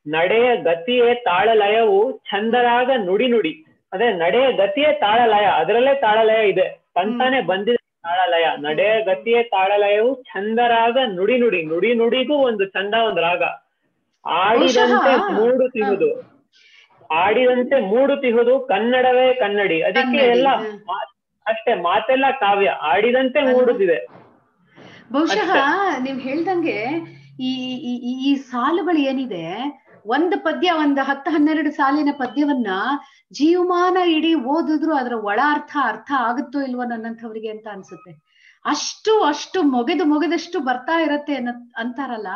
ನಡೆಯ ಗತಿಯೇ ತಾಳಲಯವು ಛಂದರಾಗ ನುಡಿ ನುಡಿ. ಅದೇ ನಡೆಯ ಗತಿಯೇ ತಾಳಲಯ, ಅದರಲ್ಲೇ ತಾಳಲಯ ಇದೆ, ತಂತಾನೆ ಬಂದಿದೆ ತಾಳಲಯ. ನಡೆಯ ಗತಿಯೇ ತಾಳಲಯವು ಛಂದರಾಗ ನುಡಿ ನುಡಿ, ನುಡಿ ನುಡಿಗೂ ಒಂದು ಚಂದ, ಒಂದು ರಾಗ. ಆಡಿದಂತೆ ಮೂಡುತಿಹುದು, ಆಡಿದಂತೆ ಮೂಡುತಿಹುದು ಕನ್ನಡವೇ ಕನ್ನಡಿ. ಅದಕ್ಕೆ ಎಲ್ಲ ಅಷ್ಟೇ, ಮಾತೆಲ್ಲ ಕಾವ್ಯ, ಆಡಿದಂತೆ ಮೂಡುತ್ತಿದೆ. ಬಹುಶಃ ನೀವ್ ಹೇಳ್ದಂಗೆ ಈ ಸಾಲುಗಳು ಏನಿದೆ, ಒಂದು ಪದ್ಯ, ಒಂದು 10-12 ಸಾಲಿನ ಪದ್ಯವನ್ನ ಜೀವಮಾನ ಇಡೀ ಓದಿದ್ರು ಅದರ ಒಳ ಅರ್ಥ ಆಗುತ್ತೋ ಇಲ್ವೋ ನನ್ನಂಥವ್ರಿಗೆ ಅಂತ ಅನ್ಸುತ್ತೆ. ಅಷ್ಟು ಅಷ್ಟು ಮೊಗೆದಷ್ಟು ಬರ್ತಾ ಇರತ್ತೆ ಅಂತಾರಲ್ಲ,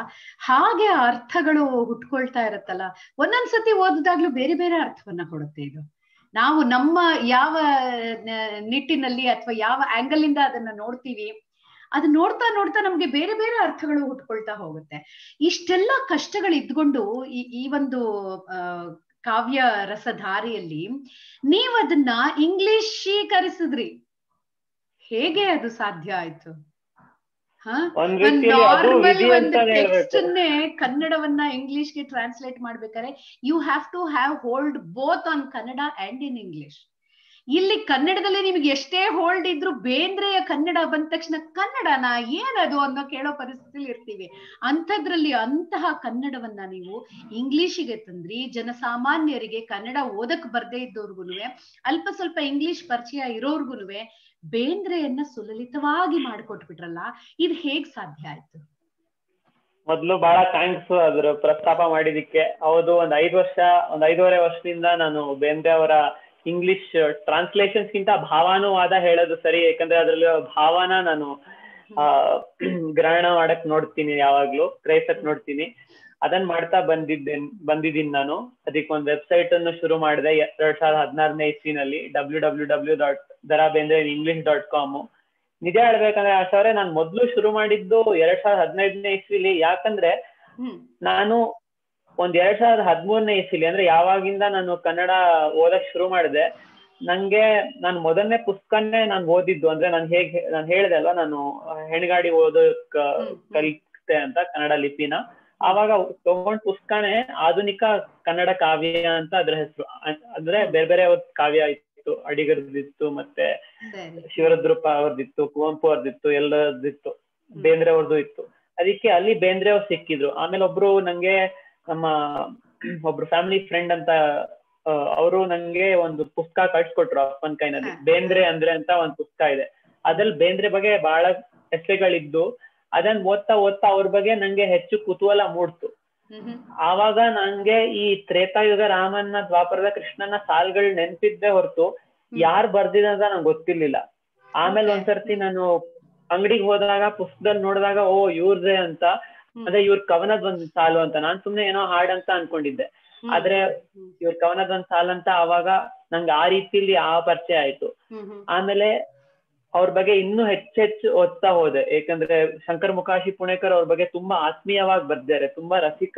ಹಾಗೆ ಅರ್ಥಗಳು ಹುಟ್ಕೊಳ್ತಾ ಇರತ್ತಲ್ಲ. ಒಂದೊಂದ್ಸತಿ ಓದಿದಾಗ್ಲೂ ಬೇರೆ ಬೇರೆ ಅರ್ಥವನ್ನ ಕೊಡುತ್ತೆ ಇದು. ನಾವು ನಮ್ಮ ಯಾವ ನಿಟ್ಟಿನಲ್ಲಿ ಅಥವಾ ಯಾವ ಆಂಗಲ್ ಇಂದ ಅದನ್ನ ನೋಡ್ತೀವಿ, ಅದು ನೋಡ್ತಾ ನೋಡ್ತಾ ನಮ್ಗೆ ಬೇರೆ ಬೇರೆ ಅರ್ಥಗಳು ಹುಟ್ಕೊಳ್ತಾ ಹೋಗುತ್ತೆ. ಇಷ್ಟೆಲ್ಲ ಕಷ್ಟಗಳು ಇದ್ಕೊಂಡು ಈ ಒಂದು ಕಾವ್ಯ ರಸಧಾರಿಯಲ್ಲಿ ನೀವ್ ಅದನ್ನ ಇಂಗ್ಲಿಷೀಕರಿಸಿದ್ರಿ. ಹೇಗೆ ಅದು ಸಾಧ್ಯ ಆಯ್ತು? ನಾರ್ಮಲ್ ಒಂದು ಟೆಕ್ಸ್ಟ್ ಅನ್ನೇ ಕನ್ನಡವನ್ನ ಇಂಗ್ಲಿಷ್ಗೆ ಟ್ರಾನ್ಸ್ಲೇಟ್ ಮಾಡ್ಬೇಕಾದ್ರೆ you have to have hold both on Kannada and in English. ಇಲ್ಲಿ ಕನ್ನಡದಲ್ಲಿ ನಿಮ್ಗೆ ಎಷ್ಟೇ ಹೋಲ್ಡ್ ಇದ್ರು ಬೇಂದ್ರೆಯ ಕನ್ನಡ ಬಂದ ತಕ್ಷಣ ಕನ್ನಡನ ಏನದು ಅನ್ನೋ ಕೇಳೋ ಪರಿಸ್ಥಿತಿಲಿ ಇರ್ತೀವಿ. ಅಂಥದ್ರಲ್ಲಿ ಅಂತಹ ಕನ್ನಡವನ್ನ ನೀವು ಇಂಗ್ಲಿಷಿಗೆ ತಂದ್ರಿ. ಜನಸಾಮಾನ್ಯರಿಗೆ ಕನ್ನಡ ಓದಕ್ ಬರ್ದೇ ಇದ್ದವ್ರಿಗೂನುವೆ, ಅಲ್ಪ ಸ್ವಲ್ಪ ಇಂಗ್ಲಿಷ್ ಪರಿಚಯ ಇರೋರ್ಗುನುವೆ ಬೇಂದ್ರೆಯನ್ನ ಸುಲಲಿತವಾಗಿ ಮಾಡ್ಕೊಟ್ಬಿಟ್ರಲ್ಲ. ಇದು ಹೇಗ್ ಸಾಧ್ಯ ಆಯ್ತು? ಮೊದ್ಲು ಬಹಳ ಥ್ಯಾಂಕ್ಸ್ ಅದ್ರ ಪ್ರಸ್ತಾಪ ಮಾಡಿದಿಕ್ಕೆ. ಹೌದು, ಒಂದ್ 5-5.5 ವರ್ಷದಿಂದ ನಾನು ಬೇಂದ್ರೆ ಅವರ ಇಂಗ್ಲಿಷ್ ಟ್ರಾನ್ಸ್ಲೇಷನ್ಸ್ ಗಿಂತ ಭಾವಾನುವಾದ ಹೇಳೋದು ಸರಿ, ಯಾಕಂದ್ರೆ ಅದ್ರಲ್ಲಿ ಭಾವನ ನಾನು ಗ್ರಹಣ ಮಾಡಕ್ ನೋಡ್ತೀನಿ, ಯಾವಾಗ್ಲೂ ಗ್ರಹಿಸಕ್ ನೋಡ್ತೀನಿ. ಅದನ್ನ ಮಾಡ್ತಾ ಬಂದಿದ್ದೀನಿ ನಾನು. ಅದಕ್ಕೆ ಒಂದು ವೆಬ್ಸೈಟ್ ಅನ್ನು ಶುರು ಮಾಡಿದೆ 2016ನೇ ಇಸ್ವಿನಲ್ಲಿ, www.darabendrainenglish.com. ನಿಜ ಹೇಳ್ಬೇಕಂದ್ರೆ ಆಶಾವ್ರೆ, ನಾನು ಮೊದ್ಲು ಶುರು ಮಾಡಿದ್ದು 2015ನೇ ಇಸ್ವಿಲಿ. ಯಾಕಂದ್ರೆ ನಾನು ಒಂದ್ 2013ನೇ ಇಸ್ವಿಲಿ, ಅಂದ್ರೆ ಯಾವಾಗಿಂದ ನಾನು ಕನ್ನಡ ಓದಕ್ ಶುರು ಮಾಡಿದೆ, ನಾನು ಮೊದಲನೇ ಪುಸ್ತಕನೇ ನಾನು ಓದಿದ್ದು. ಅಂದ್ರೆ ನಾನು ಹೇಳ್ದೆ ಅಲ್ವಾ, ನಾನು ಹೆಣ್ಗಾಡಿ ಓದೋಕ್ ಕಲಿತೆ ಅಂತ ಕನ್ನಡ ಲಿಪಿನ. ಆವಾಗ ತಗೊಂಡ್ ಪುಸ್ತಕನೇ ಆಧುನಿಕ ಕನ್ನಡ ಕಾವ್ಯ ಅಂತ ಅದ್ರ ಹೆಸರು. ಅಂದ್ರೆ ಬೇರೆ ಬೇರೆ ಕಾವ್ಯ ಇತ್ತು, ಅಡಿಗರದಿತ್ತು, ಮತ್ತೆ ಶಿವರುದ್ರಪ್ಪ ಅವ್ರದ್ದಿತ್ತು, ಕುವೆಂಪು ಅವ್ರದ್ದಿತ್ತು, ಎಲ್ಲರದಿತ್ತು, ಬೇಂದ್ರೆ ಅವ್ರದ್ದು ಇತ್ತು. ಅದಕ್ಕೆ ಅಲ್ಲಿ ಬೇಂದ್ರೆ ಅವ್ರು ಸಿಕ್ಕಿದ್ರು. ಆಮೇಲೆ ನಂಗೆ ಒಬ್ರು ಫ್ಯಾಮಿಲಿ ಫ್ರೆಂಡ್ ಅಂತ ಅವರು ನಂಗೆ ಒಂದು ಪುಸ್ತಕ ಕಳ್ಸಿಕೊಟ್ರು ಅಪ್ಪನ ಕೈನಲ್ಲಿ. ಬೇಂದ್ರೆ ಅಂದ್ರೆ ಅಂತ ಒಂದು ಪುಸ್ತಕ ಇದೆ. ಅದ್ರಲ್ಲಿ ಬೇಂದ್ರೆ ಬಗ್ಗೆ ಬಹಳ ಎಸ್ಸೆಗಳಿದ್ದು, ಅದನ್ನ ಓದ್ತಾ ಅವ್ರ ಬಗ್ಗೆ ನಂಗೆ ಹೆಚ್ಚು ಕುತೂಹಲ ಮೂಡ್ತು. ಆವಾಗ ನಂಗೆ ಈ ತ್ರೇತಾಯುಗ ರಾಮನ್ನ, ದ್ವಾಪರದ ಕೃಷ್ಣನ ಸಾಲ್ಗಳು ನೆನ್ಪಿದ್ದೆ ಹೊರತು ಯಾರು ಬರ್ದಿದಂತ ನಂಗೆ ಗೊತ್ತಿರ್ಲಿಲ್ಲ. ಆಮೇಲೆ ಒಂದ್ಸರ್ತಿ ನಾನು ಅಂಗಡಿಗೆ ಹೋದಾಗ ಪುಸ್ತಕದಲ್ಲಿ ನೋಡಿದಾಗ ಓ ಇವ್ರದೇ ಅಂತ, ಅಂದ್ರೆ ಇವ್ರ ಕವನದ ಒಂದ್ ಸಾಲು ಅಂತ. ನಾನ್ ಸುಮ್ನೆ ಏನೋ ಹಾಡ್ ಅಂತ ಅನ್ಕೊಂಡಿದ್ದೆ, ಆದ್ರೆ ಇವ್ರ ಕವನದ ಒಂದ್ ಸಾಲ್ ಅಂತ. ಆವಾಗ ನಂಗೆ ಆ ರೀತಿಲಿ ಆ ಪರಿಚಯ ಆಯ್ತು. ಆಮೇಲೆ ಅವ್ರ ಬಗ್ಗೆ ಇನ್ನೂ ಹೆಚ್ಚೆಚ್ಚು ಓದ್ತಾ ಹೋದೆ, ಏಕಂದ್ರೆ ಶಂಕರ್ ಮುಖಾಶಿ ಪುಣೇಕರ್ ಅವ್ರ ಬಗ್ಗೆ ತುಂಬಾ ಆತ್ಮೀಯವಾಗಿ ಬರ್ದಿದ್ದಾರೆ, ತುಂಬಾ ರಸಿಕ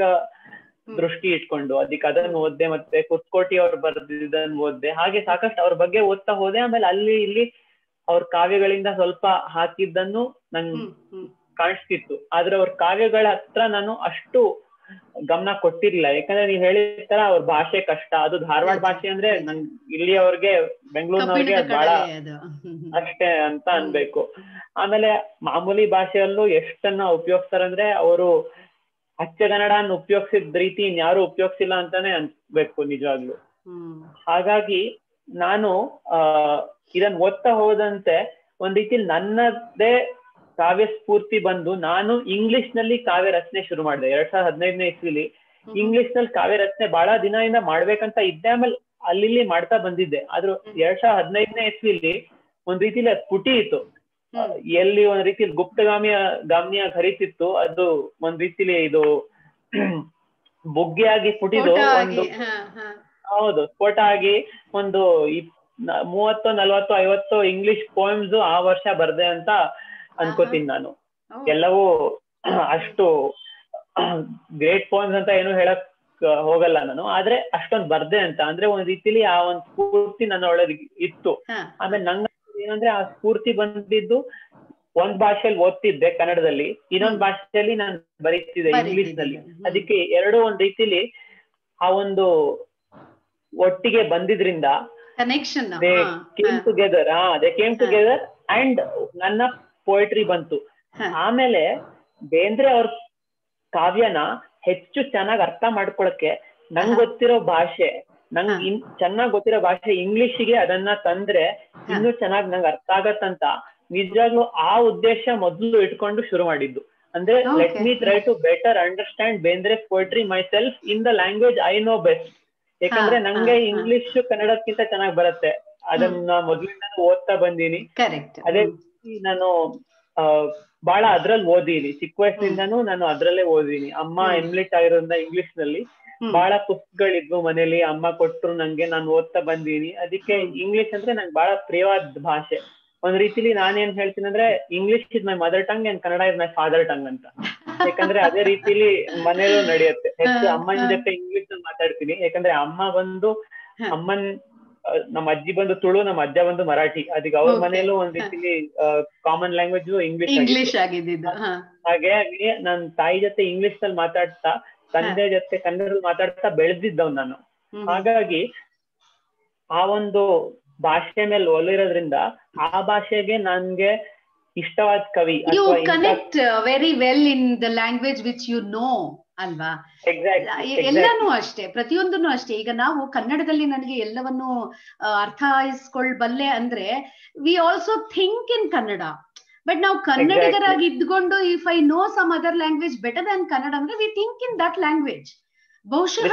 ದೃಷ್ಟಿ ಇಟ್ಕೊಂಡು. ಅದಕ್ಕೆ ಅದನ್ನ ಓದ್ದೆ, ಮತ್ತೆ ಕುತ್ಕೋಟಿ ಅವ್ರು ಬರ್ದಿದ್ದನ್ನ ಓದ್ದೆ. ಹಾಗೆ ಸಾಕಷ್ಟು ಅವ್ರ ಬಗ್ಗೆ ಓದ್ತಾ ಹೋದೆ. ಆಮೇಲೆ ಅಲ್ಲಿ ಇಲ್ಲಿ ಅವ್ರ ಕಾವ್ಯಗಳಿಂದ ಸ್ವಲ್ಪ ಹಾಕಿದ್ದನ್ನು ನನ್ ಕಾಣಿಸ್ತಿತ್ತು, ಆದ್ರೆ ಅವ್ರ ಕಾವ್ಯಗಳ ಹತ್ರ ನಾನು ಅಷ್ಟು ಗಮನ ಕೊಟ್ಟಿರ್ಲಿಲ್ಲ. ಯಾಕಂದ್ರೆ ನೀವ್ ಹೇಳಿದ ತರ ಅವ್ರ ಭಾಷೆ ಕಷ್ಟ, ಅದು ಧಾರವಾಡ ಭಾಷೆ ಅಂದ್ರೆ ನಂಗೆ ಇಲ್ಲಿಯವ್ರಿಗೆ, ಬೆಂಗಳೂರಿನವ್ರಿಗೆ ಬಹಳ ಅಷ್ಟೇ ಅಂತ ಅನ್ಬೇಕು. ಆಮೇಲೆ ಮಾಮೂಲಿ ಭಾಷೆಯಲ್ಲೂ ಎಷ್ಟನ್ನ ಉಪಯೋಗಿಸ್ತಾರಂದ್ರೆ ಅವರು ಅಚ್ಚಗನ್ನಡನ ಉಪಯೋಗಿಸಿದ ರೀತಿ ಇನ್ಯಾರು ಉಪಯೋಗಿಸಿಲ್ಲ ಅಂತಾನೆ ಅನ್ಬೇಕು ನಿಜವಾಗ್ಲು. ಹಾಗಾಗಿ ನಾನು ಇದನ್ನ ಓದ್ತಾ ಹೋದಂತೆ ಒಂದ್ ರೀತಿ ನನ್ನದೇ ಕಾವ್ಯ ಸ್ಫೂರ್ತಿ ಬಂದು ನಾನು ಇಂಗ್ಲಿಷ್ ನಲ್ಲಿ ಕಾವ್ಯ ರಚನೆ ಶುರು ಮಾಡಿದೆ 2015ನೇ ಇಸ್ವಿಲಿ. ಇಂಗ್ಲಿಷ್ ನಲ್ಲಿ ಕಾವ್ಯ ರಚನೆ ಬಹಳ ದಿನದಿಂದ ಮಾಡ್ಬೇಕಂತ ಇದ್ದೆ, ಆಮೇಲೆ ಅಲ್ಲಿ ಮಾಡ್ತಾ ಬಂದಿದ್ದೆ. ಆದ್ರೂ 2015ನೇ ಇಸ್ವಿಲಿ ಒಂದ್ ರೀತಿಲಿ ಪುಟಿ ಇತ್ತು, ಎಲ್ಲಿ ಒಂದ್ ರೀತಿಲಿ ಗುಪ್ತಗಾಮಿಯ ಹರಿತಿತ್ತು. ಅದು ಒಂದ್ ರೀತಿಲಿ ಇದು ಬುಗ್ಗೆಯಾಗಿ ಪುಟಿದು ಒಂದು, ಹೌದು, ಸ್ಫೋಟ ಆಗಿ ಒಂದು 30, 40, 50 ಇಂಗ್ಲಿಷ್ ಪೋಯಮ್ಸ್ ಆ ವರ್ಷ ಬರ್ದೆ ಅಂತ ಅನ್ಕೋತೀನಿ ನಾನು. ಎಲ್ಲವೂ ಅಷ್ಟು ಗ್ರೇಟ್ ಪೋಯಮ್ಸ್ ಅಂತ ಏನು ಹೇಳಕ್ ಹೋಗಲ್ಲ ನಾನು, ಆದ್ರೆ ಅಷ್ಟೊಂದು ಬರ್ದೆ ಅಂತ. ಅಂದ್ರೆ ಒಂದ್ ರೀತಿಲಿ ಆ ಒಂದ್ ಸ್ಫೂರ್ತಿ ನನ್ನ ಒಳಗೆ ಇತ್ತು. ಆಮೇಲೆ ನಂಗೆ ಏನಂದ್ರೆ ಆ ಸ್ಫೂರ್ತಿ ಬಂದಿದ್ದು ಒಂದ್ ಭಾಷೆಯಲ್ಲಿ ಓದ್ತಿದ್ದೆ ಕನ್ನಡದಲ್ಲಿ, ಇನ್ನೊಂದ್ ಭಾಷೆಯಲ್ಲಿ ನಾನು ಬರೀತಿದ್ದೆ ಇಂಗ್ಲಿಷ್ ನಲ್ಲಿ. ಅದಕ್ಕೆ ಎರಡು ಒಂದ್ ರೀತಿಲಿ ಆ ಒಂದು ಒಟ್ಟಿಗೆ ಬಂದಿದ್ರಿಂದ ದೇ ಕೇಮ್ ಟುಗೆದರ್ ಅಂಡ್ ನನ್ನ ಪೋಯಟ್ರಿ ಬಂತು. ಆಮೇಲೆ ಬೇಂದ್ರೆ ಅವ್ರ ಕಾವ್ಯನ ಹೆಚ್ಚು ಚೆನ್ನಾಗಿ ಅರ್ಥ ಮಾಡ್ಕೊಳಕ್ಕೆ ನಂಗೆ ಗೊತ್ತಿರೋ ಭಾಷೆ, ನಂಗೆ ಚೆನ್ನಾಗ್ ಗೊತ್ತಿರೋ ಭಾಷೆ ಇಂಗ್ಲಿಷಿಗೆ ಅದನ್ನ ತಂದ್ರೆ ಇನ್ನೂ ಚೆನ್ನಾಗಿ ನಂಗೆ ಅರ್ಥ ಆಗತ್ತಂತ ನಿಜವಾಗ್ಲೂ ಆ ಉದ್ದೇಶ ಮೊದಲು ಇಟ್ಕೊಂಡು ಶುರು ಮಾಡಿದ್ದು. ಅಂದ್ರೆ let me try to better understand Bendre's poetry ಮೈ ಸೆಲ್ಫ್ in the language I know best. ಯಾಕಂದ್ರೆ ನಂಗೆ ಇಂಗ್ಲಿಷ್ ಕನ್ನಡಕ್ಕಿಂತ ಚೆನ್ನಾಗಿ ಬರುತ್ತೆ, ಅದನ್ನ ಮೊದ್ಲಿಂದ ಓದ್ತಾ ಬಂದೀನಿ. ಅದೇ ನಾನು ಬಹಳ ಅದ್ರಲ್ಲಿ ಓದಿನಿ, ಚಿಕ್ಕ ವಯಸ್ಸಿನಿಂದಾನು ನಾನು ಅದ್ರಲ್ಲೇ ಓದಿನಿ. ಅಮ್ಮ ಎಮ್ಲಿಟ್ ಆಗಿರೋದ್ರಿಂದ ಇಂಗ್ಲಿಷ್ ನಲ್ಲಿ ಬಹಳ ಪುಸ್ತಕಗಳಿದ್ವು ಮನೇಲಿ, ಅಮ್ಮ ಕೊಟ್ರು ನಂಗೆ, ನಾನು ಓದ್ತಾ ಬಂದೀನಿ. ಅದಕ್ಕೆ ಇಂಗ್ಲಿಷ್ ಅಂದ್ರೆ ನಂಗೆ ಬಹಳ ಪ್ರಿಯವಾದ ಭಾಷೆ. ಒಂದ್ ರೀತಿಲಿ ನಾನೇನ್ ಹೇಳ್ತೀನಿ ಅಂದ್ರೆ, English is my mother tongue and Kannada is my father tongue ಅಂತ. ಯಾಕಂದ್ರೆ ಅದೇ ರೀತಿಲಿ ಮನೇಲೂ ನಡೆಯುತ್ತೆ. ಹೆಚ್ಚು ಅಮ್ಮನ ಜೊತೆ ಇಂಗ್ಲಿಷ್ ನಲ್ಲಿ ಮಾತಾಡ್ತೀನಿ, ಯಾಕಂದ್ರೆ ಅಮ್ಮನ್ ನಮ್ಮ ಅಜ್ಜಿ ಬಂದು ತುಳು, ನಮ್ಮ ಅಜ್ಜ ಬಂದು ಮರಾಠಿ. ಅದಕ್ಕೆ ಅವ್ರ ಮನೇಲೂ ಒಂದ್ ರೀತಿಲಿ ಕಾಮನ್ ಲ್ಯಾಂಗ್ವೇಜ್ ಇಂಗ್ಲಿಷ್ ಆಗಿದ್ದು. ಹಾಗಾಗಿ ನನ್ ತಾಯಿ ಜೊತೆ ಇಂಗ್ಲಿಷ್ ನಲ್ಲಿ ಮಾತಾಡ್ತಾ, ತಂದೆ ಜೊತೆ ಕನ್ನಡದಲ್ಲಿ ಮಾತಾಡ್ತಾ ಬೆಳೆದಿದ್ದವ್ ನಾನು. ಹಾಗಾಗಿ ಆ ಒಂದು ಭಾಷೆ ಮೇಲೆ ಒಲಿರೋದ್ರಿಂದ ಆ ಭಾಷೆಗೆ ನನ್ಗೆ ಇಷ್ಟವಾದ ಕವಿ you connect very well in the language which you know ಅಲ್ವಾ? ಎಲ್ಲಾನು ಅಷ್ಟೇ, ಪ್ರತಿಯೊಂದನ್ನು ಅಷ್ಟೇ. ಈಗ ನಾವು ಕನ್ನಡದಲ್ಲಿ ನನಗೆ ಎಲ್ಲವನ್ನು ಅರ್ಥೈಸ್ಕೊಳ್ಬಲ್ಲೆ ಅಂದ್ರೆ we also think in Kannada. But ನಾವು ಕನ್ನಡಿಗರಾಗಿ ಇದ್ಕೊಂಡು if I know some other language better than Kannada ಅಂದ್ರೆ we think in that language. ಬಹುಶಃ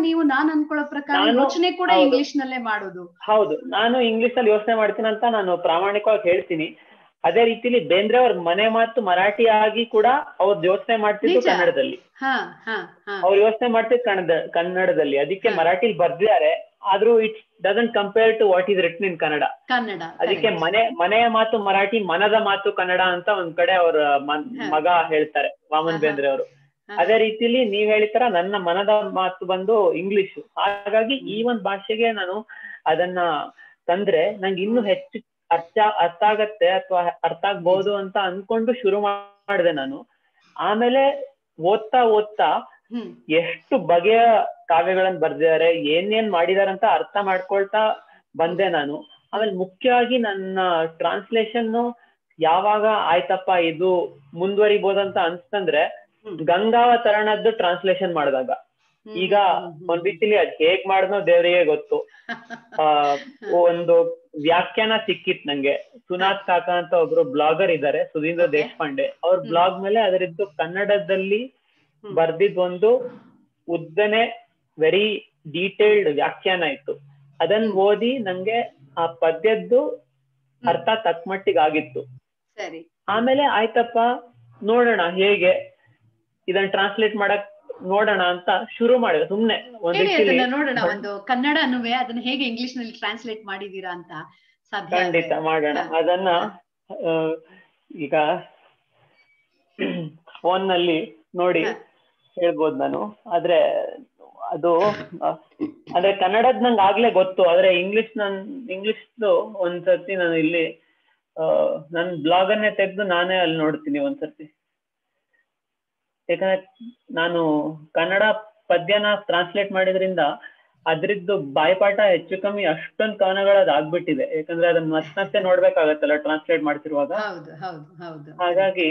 ನೀವು ನಾನು ಅನ್ಕೊಳ್ಳೋ ಪ್ರಕಾರ ಯೋಚನೆ ಕೂಡ ಇಂಗ್ಲಿಷ್ ನಲ್ಲೇ ಮಾಡೋದು. ಹೌದು, ನಾನು ಇಂಗ್ಲಿಷ್ ಅಲ್ಲಿ ಯೋಚನೆ ಮಾಡ್ತೀನಿ ಅಂತ ನಾನು ಪ್ರಾಮಾಣಿಕವಾಗಿ ಹೇಳ್ತೀನಿ. ಅದೇ ರೀತಿಲಿ ಬೇಂದ್ರೆ ಅವ್ರ ಮನೆ ಮಾತು ಮರಾಠಿ ಆಗಿ ಕೂಡ ಅವ್ರು ಯೋಚನೆ ಮಾಡ್ತಿದ್ದು ಕನ್ನಡದಲ್ಲಿ. ಅವ್ರು ಯೋಚನೆ ಮಾಡ್ತಿದ್ದು ಕನ್ನಡದಲ್ಲಿ, ಅದಕ್ಕೆ ಮರಾಠಿಲಿ ಬರ್ದಿದ್ದಾರೆ. ಆದ್ರೂ it doesn't compare to what is written in Kannada. ಅದಕ್ಕೆ ಮನೆಯ ಮಾತು ಮರಾಠಿ, ಮನದ ಮಾತು ಕನ್ನಡ ಅಂತ ಒಂದ್ ಕಡೆ ಅವ್ರ ಮಗ ಹೇಳ್ತಾರೆ, ವಾಮನ್ ಬೇಂದ್ರೆ ಅವರು. ಅದೇ ರೀತಿಲಿ ನೀವ್ ಹೇಳಿತರ ನನ್ನ ಮನದ ಮಾತು ಬಂದು ಇಂಗ್ಲಿಷ್. ಹಾಗಾಗಿ ಈ ಒಂದ್ ಭಾಷೆಗೆ ನಾನು ಅದನ್ನ ತಂದ್ರೆ ನಂಗೆ ಇನ್ನೂ ಹೆಚ್ಚು ಅರ್ಥ ಆಗತ್ತೆ ಅಥವಾ ಅರ್ಥ ಆಗ್ಬಹುದು ಅಂತ ಅನ್ಕೊಂಡು ಶುರು ಮಾಡಿದೆ ನಾನು. ಆಮೇಲೆ ಓದ್ತಾ ಎಷ್ಟು ಬಗೆಯ ಕಾವ್ಯಗಳನ್ನ ಬರ್ದಿದ್ದಾರೆ, ಏನೇನ್ ಮಾಡಿದಾರೆ ಅಂತ ಅರ್ಥ ಮಾಡ್ಕೊಳ್ತಾ ಬಂದೆ ನಾನು. ಆಮೇಲೆ ಮುಖ್ಯವಾಗಿ ನನ್ನ ಟ್ರಾನ್ಸ್ಲೇಷನ್ ಯಾವಾಗ ಆಯ್ತಪ್ಪ ಇದು ಮುಂದುವರಿಬೋದಂತ ಅನ್ಸ್ತಂದ್ರೆ ಗಂಗಾವತರಣದ್ದು ಟ್ರಾನ್ಸ್ಲೇಷನ್ ಮಾಡಿದಾಗ. ಈಗ ಒಂದ್ ರೀತಿಲಿ ಅದ್ ಹೇಗ್ ಮಾಡಿದ್ನೋ ದೇವರಿಗೆ ಗೊತ್ತು. ಒಂದು ವ್ಯಾಖ್ಯಾನ ಸಿಕ್ಕಿತ್ ನಂಗೆ. ಸುನಾಥ್ ಕಾಕಾ ಅಂತ ಒಬ್ರು ಬ್ಲಾಗರ್ ಇದ್ದಾರೆ, ಸುಧೀಂದ್ರ ದೇಶಪಾಂಡೆ. ಅವ್ರ ಬ್ಲಾಗ್ ಮೇಲೆ ಅದರದ್ದು ಕನ್ನಡದಲ್ಲಿ ಬರ್ದಿದ್ ಒಂದು ಉದ್ದನೆ ವೆರಿ ಡೀಟೇಲ್ಡ್ ವ್ಯಾಖ್ಯಾನ ಇತ್ತು. ಅದನ್ನ ಓದಿ ನಂಗೆ ಆ ಪದ್ಯದ್ದು ಅರ್ಥ ತಕ್ಕಮಟ್ಟಿಗೆ ಆಗಿತ್ತು. ಆಮೇಲೆ ಆಯ್ತಪ್ಪ ನೋಡೋಣ ಹೇಗೆ ಇದನ್ನ ಟ್ರಾನ್ಸ್ಲೇಟ್ ಮಾಡಕ್ ನೋಡೋಣ ಅಂತ ಶುರು ಮಾಡಿದೆ ಸುಮ್ನೆ. ನೋಡೋಣ ಒಂದು ಕನ್ನಡ ಅದನ್ನ ಹೇಗೆ ಇಂಗ್ಲಿಷ್ ನಲ್ಲಿ ಟ್ರಾನ್ಸ್ಲೇಟ್ ಮಾಡಿದೀರಾ ಅಂತ. ಖಂಡಿತ ಮಾಡೋಣ ಅದನ್ನ. ಈಗ ಫೋನ್ ನಲ್ಲಿ ನೋಡಿ ಹೇಳ್ಬೋದು ನಾನು, ಆದ್ರೆ ಅದು ಅಂದ್ರೆ ಕನ್ನಡದ್ ನಂಗೆ ಆಗ್ಲೇ ಗೊತ್ತು. ಆದ್ರೆ ಇಂಗ್ಲಿಷ್ದು ಒಂದ್ಸರ್ತಿ ನಾನು ಇಲ್ಲಿ ನನ್ ಬ್ಲಾಗ್ ಅನ್ನೇ ತೆಗೆದು ನಾನೇ ಅಲ್ಲಿ ನೋಡ್ತೀನಿ ಒಂದ್ಸರ್ತಿ. ಯಾಕಂದ್ರೆ ನಾನು ಕನ್ನಡ ಪದ್ಯನ ಟ್ರಾನ್ಸ್ಲೇಟ್ ಮಾಡಿದ್ರಿಂದ ಅದ್ರದ್ದು ಬಾಯ್ಪಾಠ ಹೆಚ್ಚು ಕಮ್ಮಿ ಅಷ್ಟೊಂದು ಕವನಗಳದ್ ಆಗ್ಬಿಟ್ಟಿದೆ. ಯಾಕಂದ್ರೆ ಅದನ್ನ ಮತ್ತೆ ನೋಡ್ಬೇಕಾಗತ್ತಲ್ಲ ಟ್ರಾನ್ಸ್ಲೇಟ್ ಮಾಡ್ತಿರುವಾಗ. ಹಾಗಾಗಿ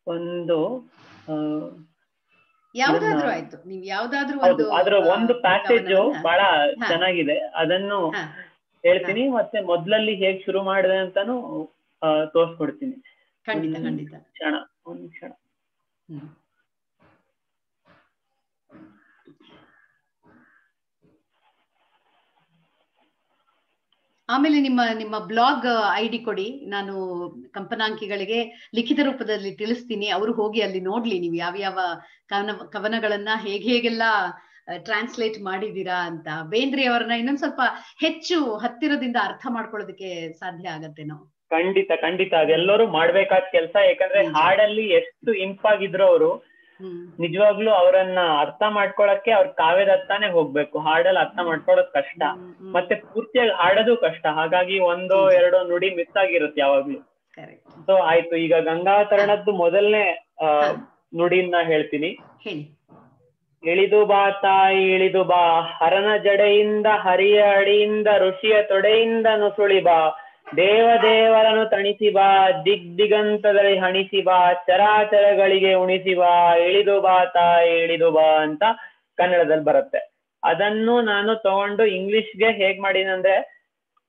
ಒಂದು ಯಾವ್ದಾದ್ರು ಆಯ್ತು, ನೀವು ಯಾವ್ದಾದ್ರು ಅದ್ರ ಒಂದು ಪ್ಯಾಸೇಜ್ ಬಹಳ ಚೆನ್ನಾಗಿದೆ, ಅದನ್ನು ಹೇಳ್ತೀನಿ. ಮತ್ತೆ ಮೊದ್ಲಲ್ಲಿ ಹೇಗ್ ಶುರು ಮಾಡಿದೆ ಅಂತಾನು ತೋರ್ಸ್ಕೊಡ್ತೀನಿ. ಖಂಡಿತ ಒಂದು ಕ್ಷಣ. ಆಮೇಲೆ ನಿಮ್ಮ ಬ್ಲಾಗ್ ಐಡಿ ಕೊಡಿ, ನಾನು ಕಂಪನಾಂಕಿಗಳಿಗೆ ಲಿಖಿತ ರೂಪದಲ್ಲಿ ತಿಳಿಸ್ತೀನಿ. ಅವರು ಹೋಗಿ ಅಲ್ಲಿ ನೋಡ್ಲಿ ನೀವು ಯಾವ ಕವನಗಳನ್ನ ಹೇಗೆಲ್ಲ ಟ್ರಾನ್ಸ್ಲೇಟ್ ಮಾಡಿದೀರಾ ಅಂತ. ಬೇಂದ್ರೆ ಅವರನ್ನ ಇನ್ನೊಂದ್ ಸ್ವಲ್ಪ ಹೆಚ್ಚು ಹತ್ತಿರದಿಂದ ಅರ್ಥ ಮಾಡ್ಕೊಳ್ಳೋದಕ್ಕೆ ಸಾಧ್ಯ ಆಗತ್ತೇನೋ. ಖಂಡಿತ ಅದೆಲ್ಲರೂ ಮಾಡ್ಬೇಕಾದ ಕೆಲಸ. ಯಾಕಂದ್ರೆ ಹಾಡಲ್ಲಿ ಎಷ್ಟು ಇಂಪಾಗಿದ್ರು ಅವರು, ನಿಜವಾಗ್ಲೂ ಅವರನ್ನ ಅರ್ಥ ಮಾಡ್ಕೊಳಕ್ಕೆ ಅವ್ರ ಕಾವ್ಯದತ್ತಾನೆ ಹೋಗ್ಬೇಕು. ಹಾಡಲ್ಲಿ ಅರ್ಥ ಮಾಡ್ಕೊಳೋದ್ ಕಷ್ಟ, ಮತ್ತೆ ಪೂರ್ತಿಯಾಗಿ ಹಾಡೋದು ಕಷ್ಟ. ಹಾಗಾಗಿ ಒಂದೋ ಎರಡೋ ನುಡಿ ಮಿಸ್ ಆಗಿರುತ್ತೆ ಯಾವಾಗ್ಲೂ. ಸೊ ಆಯ್ತು, ಈಗ ಗಂಗಾವತರಣದ್ದು ಮೊದಲನೇ ನುಡಿನ ಹೇಳ್ತೀನಿ. ಇಳಿದು ಬಾ ತಾಯಿ ಇಳಿದು ಬಾ, ಹರನ ಜಡೆಯಿಂದ ಹರಿಯ ಅಡಿಯಿಂದ ಋಷಿಯ ತೊಡೆಯಿಂದ ನುಸುಳಿ ಬಾ, ದೇವರನ್ನು ತಣಿಸಿ ಬಾ, ದಿಗಂತದಲ್ಲಿ ಹಣಿಸಿ ಬಾ, ಚರಾಚರಗಳಿಗೆ ಉಣಿಸಿ ಬಾ, ಇಳಿದು ಬಾ ತಾಯಿ ಇಳಿದು ಬಾ ಅಂತ ಕನ್ನಡದಲ್ಲಿ ಬರುತ್ತೆ. ಅದನ್ನು ನಾನು ತಗೊಂಡು ಇಂಗ್ಲಿಷ್ಗೆ ಹೇಗ್ ಮಾಡಿದೆ ಅಂದ್ರೆ,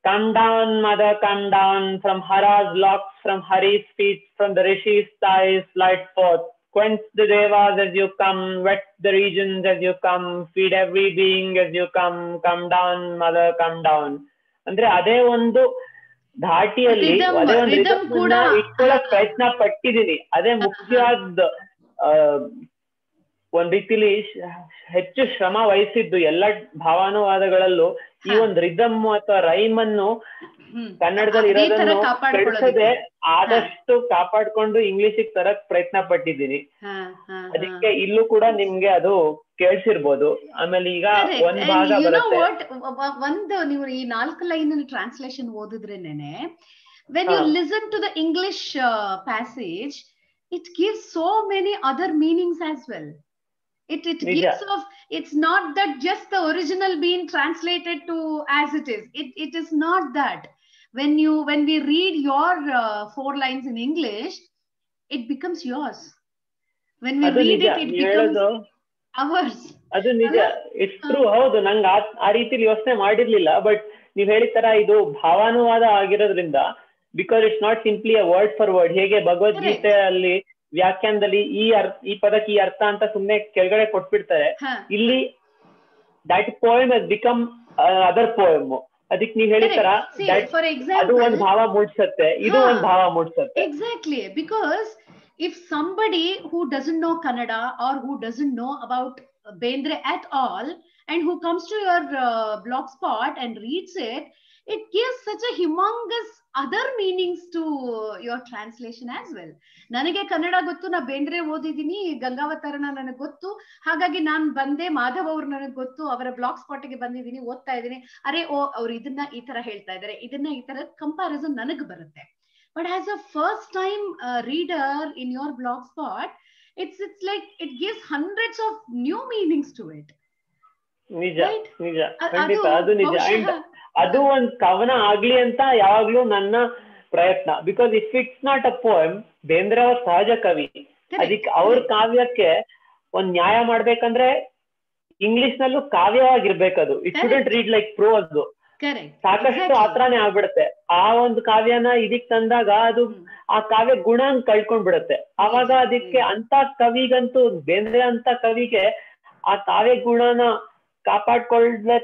come down mother come down from Hara's locks, from Hari's feet, from the Rishi's thighs light forth, quench the devas as you come, wet the regions as you come, feed every being as you come down mother come down ಅಂದ್ರೆ ಅದೇ ಒಂದು ಧಾಟಿಯಲ್ಲಿ ಅದೇ ಒಂದು ಇಟ್ಕೊಳ್ಳಕ್ ಪ್ರಯತ್ನ ಪಟ್ಟಿದ್ದೀನಿ. ಅದೇ ಮುಖ್ಯವಾದ ಒಂದ್ ರೀತಿಲಿ ಹೆಚ್ಚು ಶ್ರಮ ವಹಿಸಿದ್ದು ಎಲ್ಲ ಭಾವಾನುವಾದಗಳಲ್ಲೂ ಈ ಒಂದು ರಿದಮ್ ಅಥವಾ ರೈಮ್ ಅನ್ನು ಕನ್ನಡದಲ್ಲಿ ಇರೋದನ್ನು ಕೆಡಿಸದೆ ಆದಷ್ಟು ಕಾಪಾಡ್ಕೊಂಡು ಇಂಗ್ಲಿಷಿಗೆ ತರಕ್ ಪ್ರಯತ್ನ ಪಟ್ಟಿದ್ದೀನಿ. ಅದಕ್ಕೆ ಇಲ್ಲೂ ಕೂಡ ನಿಮ್ಗೆ ಅದು ಕೇಳಿಸಿರ್ಬೋದು. ಆಮೇಲೆ ಈಗ ಒಂದ್ ಭಾಗ ಬರುತ್ತೆ. ಒಂದು ನೀವು ಈ 4 ಲೈನ್ ಟ್ರಾನ್ಸ್ಲೇಷನ್ ಓದಿದ್ರೇನೆ, when you listen to the English passage, it gives so many other meanings as well. It gives of, it's not that just the original being translated to as it is. It is not that. When we read your 4 lines in English, it becomes yours. When we read it becomes ours. ಅದು ನಿಜ, it's true. ಹೌದು, ನಂಗೆ ಆ ರೀತಿಲಿ ಯೋಚನೆ ಮಾಡಿರ್ಲಿಲ್ಲ. But ನೀವ್ ಹೇಳಿದ ತರ ಇದು ಭಾವಾನುವಾದ ಆಗಿರೋದ್ರಿಂದ, because it's not simply a word for word. ಹೇಗೆ ಭಗವದ್ಗೀತೆ ಅಲ್ಲಿ ವ್ಯಾಖ್ಯಾನದಲ್ಲಿ ಈ ಪದಕ್ಕೆ ಈ ಅರ್ಥ ಅಂತ ಸುಮ್ನೆ ಕೆಳಗಡೆ ಕೊಟ್ಬಿಡ್ತಾರೆ, ಇಲ್ಲಿ that poem has become other poem. ಅದಕ್ಕೆ ನೀವ್ ಹೇಳಿತರ ಅದು ಒಂದ್ ಭಾವ ಮೂಡಿಸುತ್ತೆ, ಇದು ಒಂದ್ ಭಾವ ಮೂಡಿಸುತ್ತೆ. Exactly, because if somebody who doesn't know Kannada or who doesn't know about Bendre at all and who comes to your blogspot and reads it, it gives such a humongous other meanings to your translation as well. ನನಗೆ ಕನ್ನಡ ಗೊತ್ತು, ನಾ ಬೇಂದ್ರೆ ಓದಿದ್ದೀನಿ, ಗಂಗಾವತರಣ ನನಗೆ ಗೊತ್ತು, ಹಾಗಾಗಿ ನಾನು ಬಂದೆ, ಮಾಧವ್ ಅವ್ರು ನನಗೆ ಗೊತ್ತು, ಅವರ ಬ್ಲಾಗ್ ಸ್ಪಾಟ್ಗೆ ಬಂದಿದ್ದೀನಿ, ಓದ್ತಾ ಇದ್ದೀನಿ, ಅರೆ ಓ ಅವ್ರು ಇದನ್ನ ಈ ತರ ಹೇಳ್ತಾ ಇದ್ದಾರೆ, ಇದನ್ನ ಈ ತರ ಕಂಪ್ಯಾರಿಸನ್ ನನಗೆ ಬರುತ್ತೆ. But as a first time reader in your blogspot, it's like it gives hundreds of new meanings to it. ನಿಜ ನಿಜ, ಖಂಡಿತ ಅದು ನಿಜ. ಅಂಡ್ ಅದು ಒಂದ್ ಕವನ ಆಗ್ಲಿ ಅಂತ ಯಾವಾಗ್ಲೂ ನನ್ನ ಪ್ರಯತ್ನ. Because if it's not a poem, Bendre ಅವ್ರ ಸಹಜ ಕವಿ, ಅದಕ್ಕೆ ಅವ್ರ ಕಾವ್ಯಕ್ಕೆ ಒಂದ್ ನ್ಯಾಯ ಮಾಡ್ಬೇಕಂದ್ರೆ ಇಂಗ್ಲಿಷ್ ನಲ್ಲೂ ಕಾವ್ಯವಾಗಿರ್ಬೇಕದು. It shouldn't read like prose. ಸಾಕಷ್ಟು ಆತರಾನೇ ಆಗ್ಬಿಡುತ್ತೆ. ಆ ಒಂದು ಕಾವ್ಯನ ಇದಕ್ ತಂದಾಗ ಅದು ಆ ಕಾವ್ಯ ಗುಣ ಕಳ್ಕೊಂಡ್ ಬಿಡುತ್ತೆ. ಅವಾಗ ಅದಕ್ಕೆ ಅಂತ ಕವಿಗಂತೂ, ಬೇಂದ್ರೆ ಅಂತ ಕವಿಗೆ ಆ ಕಾವ್ಯ ಗುಣನ ಕಾಪಾಡ್ಕೊಳ್ಳದೆ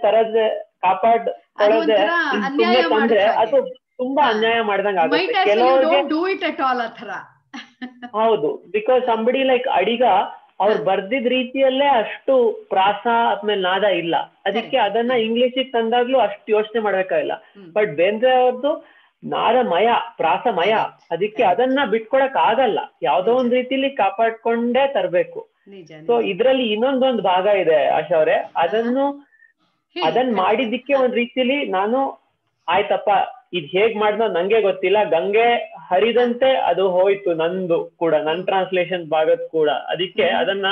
ತಂದ್ರೆ ಅದು ತುಂಬಾ ಅನ್ಯಾಯ ಮಾಡ್ದಂಗ ಆಗುತ್ತೆ ಕೆಲವ್ರಿಗೆ. ಹೌದು, ಬಿಕಾಸ್ ಸಂಬಡಿ ಲೈಕ್ ಅಡಿಗ ಅವ್ರು ಬರ್ದಿದ್ ರೀತಿಯಲ್ಲೇ ಅಷ್ಟು ಪ್ರಾಸ ಆದ್ಮೇಲೆ ನಾದ ಇಲ್ಲ, ಅದಕ್ಕೆ ಅದನ್ನ ಇಂಗ್ಲಿಷಿಗೆ ತಂದಾಗ್ಲೂ ಅಷ್ಟು ಯೋಚನೆ ಮಾಡ್ಬೇಕಾಗಿಲ್ಲ. ಬಟ್ ಬೇಂದ್ರೆ ಅವ್ರದ್ದು ನಾದಮಯ, ಪ್ರಾಸಮಯ, ಅದಕ್ಕೆ ಅದನ್ನ ಬಿಟ್ಕೊಡಕ್ ಆಗಲ್ಲ, ಯಾವ್ದೋ ಒಂದ್ ರೀತಿಲಿ ಕಾಪಾಡ್ಕೊಂಡೇ ತರ್ಬೇಕು. ಸೊ ಇದ್ರಲ್ಲಿ ಇನ್ನೊಂದೊಂದು ಭಾಗ ಇದೆ ಆಶಾ ಅವ್ರೆ, ಅದನ್ನ ಮಾಡಿದ್ದಕ್ಕೆ ಒಂದ್ ರೀತಿಲಿ ನಾನು ಆಯ್ತಪ್ಪ ಇದ್ ಹೇಗ್ ಮಾಡ್ದೋ ನಂಗೆ ಗೊತ್ತಿಲ್ಲ, ಗಂಗೆ ಹರಿದಂತೆ ಅದು ಹೋಯ್ತು ನಂದು ಕೂಡ, ನನ್ ಟ್ರಾನ್ಸ್ಲೇಷನ್ ಭಾಗದ್ ಕೂಡ. ಅದಕ್ಕೆ ಅದನ್ನ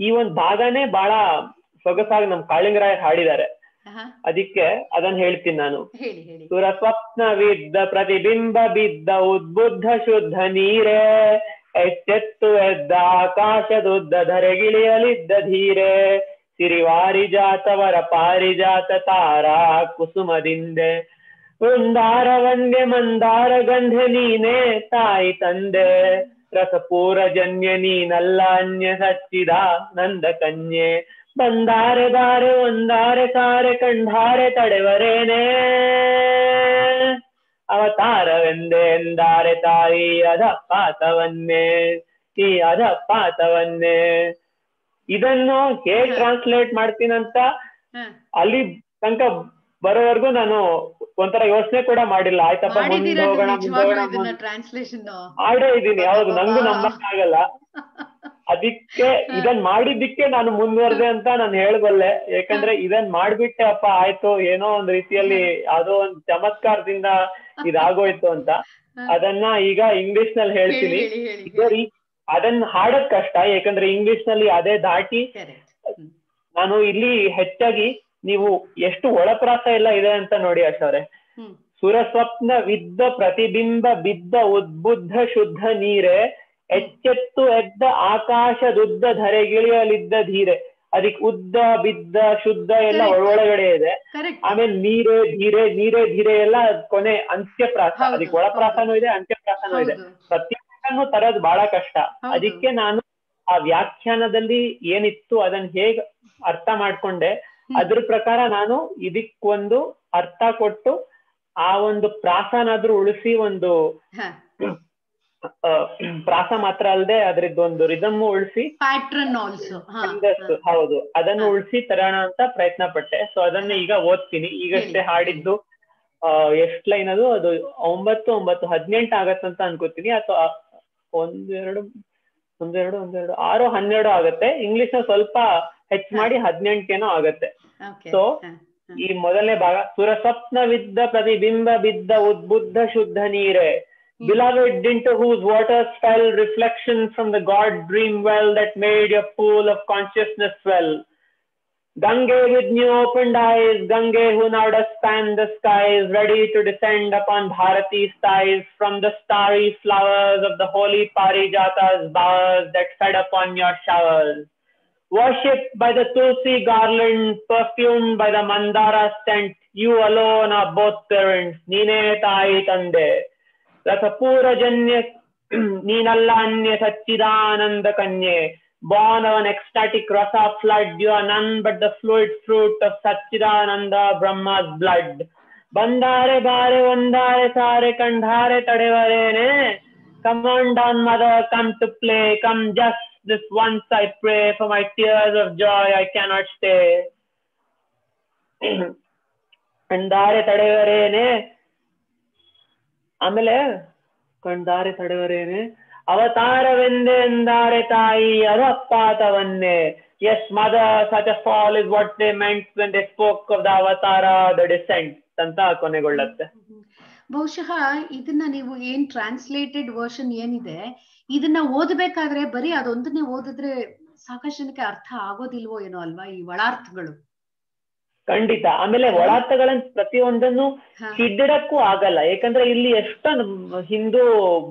ಈ ಒಂದ್ ಭಾಗನೇ ಬಹಳ ಸೊಗಸಾಗಿ ನಮ್ ಕಾಳಿಂಗರಾಯ ಹಾಡಿದ್ದಾರೆ. ಅದಕ್ಕೆ ಅದನ್ನ ಹೇಳ್ತೀನಿ ನಾನು. ಸುರ ಸ್ವಪ್ನವಿದ್ದ ಪ್ರತಿಬಿಂಬ ಬಿದ್ದ ಉದ್ಬುದ್ಧ ಶುದ್ಧ ನೀರೇ, ಎಚ್ಚೆತ್ತು ಎದ್ದ ಆಕಾಶದುದ್ದ ಧರೆಗಿಳಿಯಲಿದ್ದ ಧೀರೆ, ಸಿರಿವಾರಿ ಜಾತವರ ಪಾರಿಜಾತ ತಾರಾ ಕುಸುಮದಿಂದೆ, ವೃಂದಾರ ವಂದ್ಯ ಮಂದಾರ ಗಂಧೆ ನೀನೇ ತಾಯಿ ತಂದೆ, ರಸಪೂರ ಜನ್ಯ ನೀನಲ್ಲ ಅನ್ಯ ಸಚ್ಚಿದ ನಂದ ಕನ್ಯೆ, ಬಂದಾರೆ ದಾರೆ ಒಂದಾರೆ ಸಾರೆ ಕಂಡಾರೆ ತಡೆವರೇನೆ, ಅವತಾರವೆಂದೆ ಎಂದಾರೆ ತಾಯಿ ಅಧಪಾತವನ್ನೇ, ಈ ಅಧಪಾತವನ್ನೇ. ಇದನ್ನು ಹೇಗ್ ಟ್ರಾನ್ಸ್ಲೇಟ್ ಮಾಡ್ತೀನಂತ ಅಲ್ಲಿ ತನಕ ಬರೋವರೆಗೂ ನಾನು ಒಂಥರ ಯೋಚನೆ ಕೂಡ ಮಾಡಿಲ್ಲ. ಆಯ್ತಪ್ಪ ಮುಂದೆ ಹೋಗೋಣ ಮಾಡೇ ಇದೀನಿ. ಹೌದು, ನಂಗೂ ನಂಬಕ್ ಆಗಲ್ಲ. ಅದಕ್ಕೆ ಇದನ್ ಮಾಡಿದ್ದಕ್ಕೆ ನಾನು ಮುಂದುವರೆದೆ ಅಂತ ನಾನು ಹೇಳ್ಬಲ್ಲೆ. ಯಾಕಂದ್ರೆ ಇದನ್ ಮಾಡ್ಬಿಟ್ಟೆ ಅಪ್ಪ ಆಯ್ತು, ಏನೋ ಒಂದ್ ರೀತಿಯಲ್ಲಿ ಯಾವ್ದೋ ಒಂದ್ ಚಮತ್ಕಾರದಿಂದ ಇದಾಗೋಯ್ತು ಅಂತ. ಅದನ್ನ ಈಗ ಇಂಗ್ಲಿಷ್ ನಲ್ಲಿ ಹೇಳ್ತೀನಿ. ಅದನ್ನ ಹಾಡಕ್ ಕಷ್ಟ, ಯಾಕಂದ್ರೆ ಇಂಗ್ಲಿಷ್ ನಲ್ಲಿ ಅದೇ ದಾಟಿ ನಾನು ಇಲ್ಲಿ ಹೆಚ್ಚಾಗಿ ನೀವು ಎಷ್ಟು ಒಳಪ್ರಾಸ ಎಲ್ಲ ಇದೆ ಅಂತ ನೋಡಿ ಆಶಾವ್ರೆ. ಸುರಸ್ವಪ್ನ ವಿದ್ದ ಪ್ರತಿಬಿಂಬ ಬಿದ್ದ ಉದ್ಬುದ್ಧ ಶುದ್ಧ ನೀರೆ, ಎಚ್ಚೆತ್ತು ಎದ್ದ ಆಕಾಶದುದ್ದ ಧರೆಗಿಳಿಯಲಿದ್ದ ಧೀರೆ. ಅದಕ್ಕೆ ಉದ್ದ ಬಿದ್ದ ಶುದ್ಧ ಎಲ್ಲ ಒಳಗಡೆ ಇದೆ. ಆಮೇಲೆ ನೀರೇ ಧೀರೆ, ನೀರೇ ಧೀರೆ ಎಲ್ಲ ಕೊನೆ ಅಂತ್ಯಪ್ರಾಸ. ಅದಕ್ಕೆ ಒಳಪ್ರಾಸನೂ ಇದೆ, ಅಂತ್ಯಪ್ರಾಸನೂ ಇದೆ. ಪ್ರತಿಯೊಂದನ್ನು ತರೋದು ಬಹಳ ಕಷ್ಟ. ಅದಕ್ಕೆ ನಾನು ಆ ವ್ಯಾಖ್ಯಾನದಲ್ಲಿ ಏನಿತ್ತು ಅದನ್ನ ಹೇಗ್ ಅರ್ಥ ಮಾಡ್ಕೊಂಡೆ, ಅದ್ರ ಪ್ರಕಾರ ನಾನು ಇದಕ್ಕೊಂದು ಅರ್ಥ ಕೊಟ್ಟು ಆ ಒಂದು ಪ್ರಾಸನಾದ್ರೂ ಉಳಿಸಿ, ಒಂದು ಪ್ರಾಸ ಮಾತ್ರ ಅಲ್ಲದೆ ಅದ್ರದ್ದೊಂದು ರಿದಮ್ ಉಳಿಸಿ, ಪ್ಯಾಟ್ರನ್ ಆಲ್ಸೋ, ಹೌದು, ಅದನ್ನು ಉಳಿಸಿ ತರೋಣ ಅಂತ ಪ್ರಯತ್ನ ಪಟ್ಟೆ. ಸೊ ಅದನ್ನ ಈಗ ಓದ್ತೀನಿ. ಈಗಷ್ಟೇ ಹಾಡಿದ್ದು ಎಷ್ಟ್ ಲೈನ್ ಅದು 9, 18 ಅನ್ಕೋತೀನಿ, ಅಥವಾ 1, 2, 6, 12 ಆಗತ್ತೆ. ಇಂಗ್ಲಿಷ್ ಸ್ವಲ್ಪ ಹೆಚ್ಚು ಮಾಡಿ 18 ಆಗತ್ತೆ. ಸೊ ಈ ಮೊದಲನೇ ಭಾಗ: ಸುರಸ್ವಪ್ನವಿದ್ದ ಪ್ರತಿಬಿಂಬ ಬಿದ್ದ ಉದ್ಬುದ್ಧ ಶುದ್ಧ ನೀರೇ, beloved into whose waters fell reflections from the God dream well that made your pool of consciousness swell. Gange with new opened eyes, Gange who now does span the skies, ready to descend upon Bharati's thighs from the starry flowers of the holy Parijata's bowers that fed upon your showers. Worshipped by the Tulsi garland, perfumed by the Mandara scent, you alone are both parents, Neene Tayi Tande. ರಸಪೂರಜನ್ಯ ನೀನಲ್ಲ ಅನ್ಯ ಸಚ್ಚಿದಾನಂದ ಕನ್ಯೆ, born of an ecstatic rasa flood, you are none but the fluid fruit of Satchidananda Brahma's blood. Bandare bare vandare sare kandhare tadevarene, come on down mother, come to play, come just this once I pray, for my tears of joy I cannot stay. Kandhare tadevarene, ಆಮೇಲೆ ಕಂಡಾರೆ ತಡೆವರೇನೆ, ಅವತಾರವೆಂದೆ ಎಂದಾರೆ ತಾಯಿ ಅಧಪಾತವನ್ನೇ. Yes, mother, such a fall is what they meant when they spoke of the avatara, the descent ಅಂತ ಕೊನೆಗೊಳ್ಳುತ್ತೆ. ಬಹುಶಃ ಇದನ್ನ ನೀವು ಏನ್ translated version ಏನಿದೆ, ಇದನ್ನ ಓದಬೇಕಾದ್ರೆ ಬರೀ ಅದೊಂದನ್ನೇ ಓದಿದ್ರೆ ಸಾಕಷ್ಟು ಜನಕ್ಕೆ ಅರ್ಥ ಆಗೋದಿಲ್ವೋ ಏನೋ ಅಲ್ವಾ, ಈ ಒಳಾರ್ಥಗಳು. ಖಂಡಿತ. ಆಮೇಲೆ ಒಳಾರ್ಥಗಳನ್ನ ಪ್ರತಿಯೊಂದನ್ನು ಹಿಡ್ದಿಡಕ್ಕೂ ಆಗಲ್ಲ, ಯಾಕಂದ್ರೆ ಇಲ್ಲಿ ಎಷ್ಟೊಂದು ಹಿಂದೂ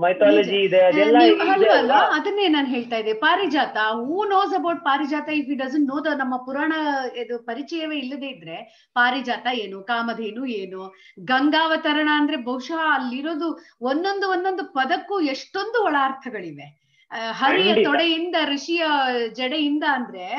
ಮೈಥಾಲಜಿ ಇದೆ, ಅದೆಲ್ಲ. ಅದನ್ನೇ ನಾನು ಹೇಳ್ತಾ ಇದ್ದೆ. ಪಾರಿಜಾತ, ಹೂ ನೋಸ್ ಅಬೌಟ್ ಪಾರಿಜಾತ if it doesn't know the, ನಮ್ಮ ಪುರಾಣ ಇದು ಪರಿಚಯವೇ ಇಲ್ಲದೆ ಇದ್ರೆ ಪಾರಿಜಾತ ಏನು, ಕಾಮಧೇನು ಏನು, ಗಂಗಾವತರಣ ಅಂದ್ರೆ ಬಹುಶಃ ಅಲ್ಲಿರೋದು ಒಂದೊಂದು ಪದಕ್ಕೂ ಎಷ್ಟೊಂದು ಒಳಾರ್ಥಗಳಿವೆ. ಹರಿಯ ತೊಡೆಯಿಂದ ಋಷಿಯ ಜಡೆಯಿಂದ ಅಂದ್ರೆ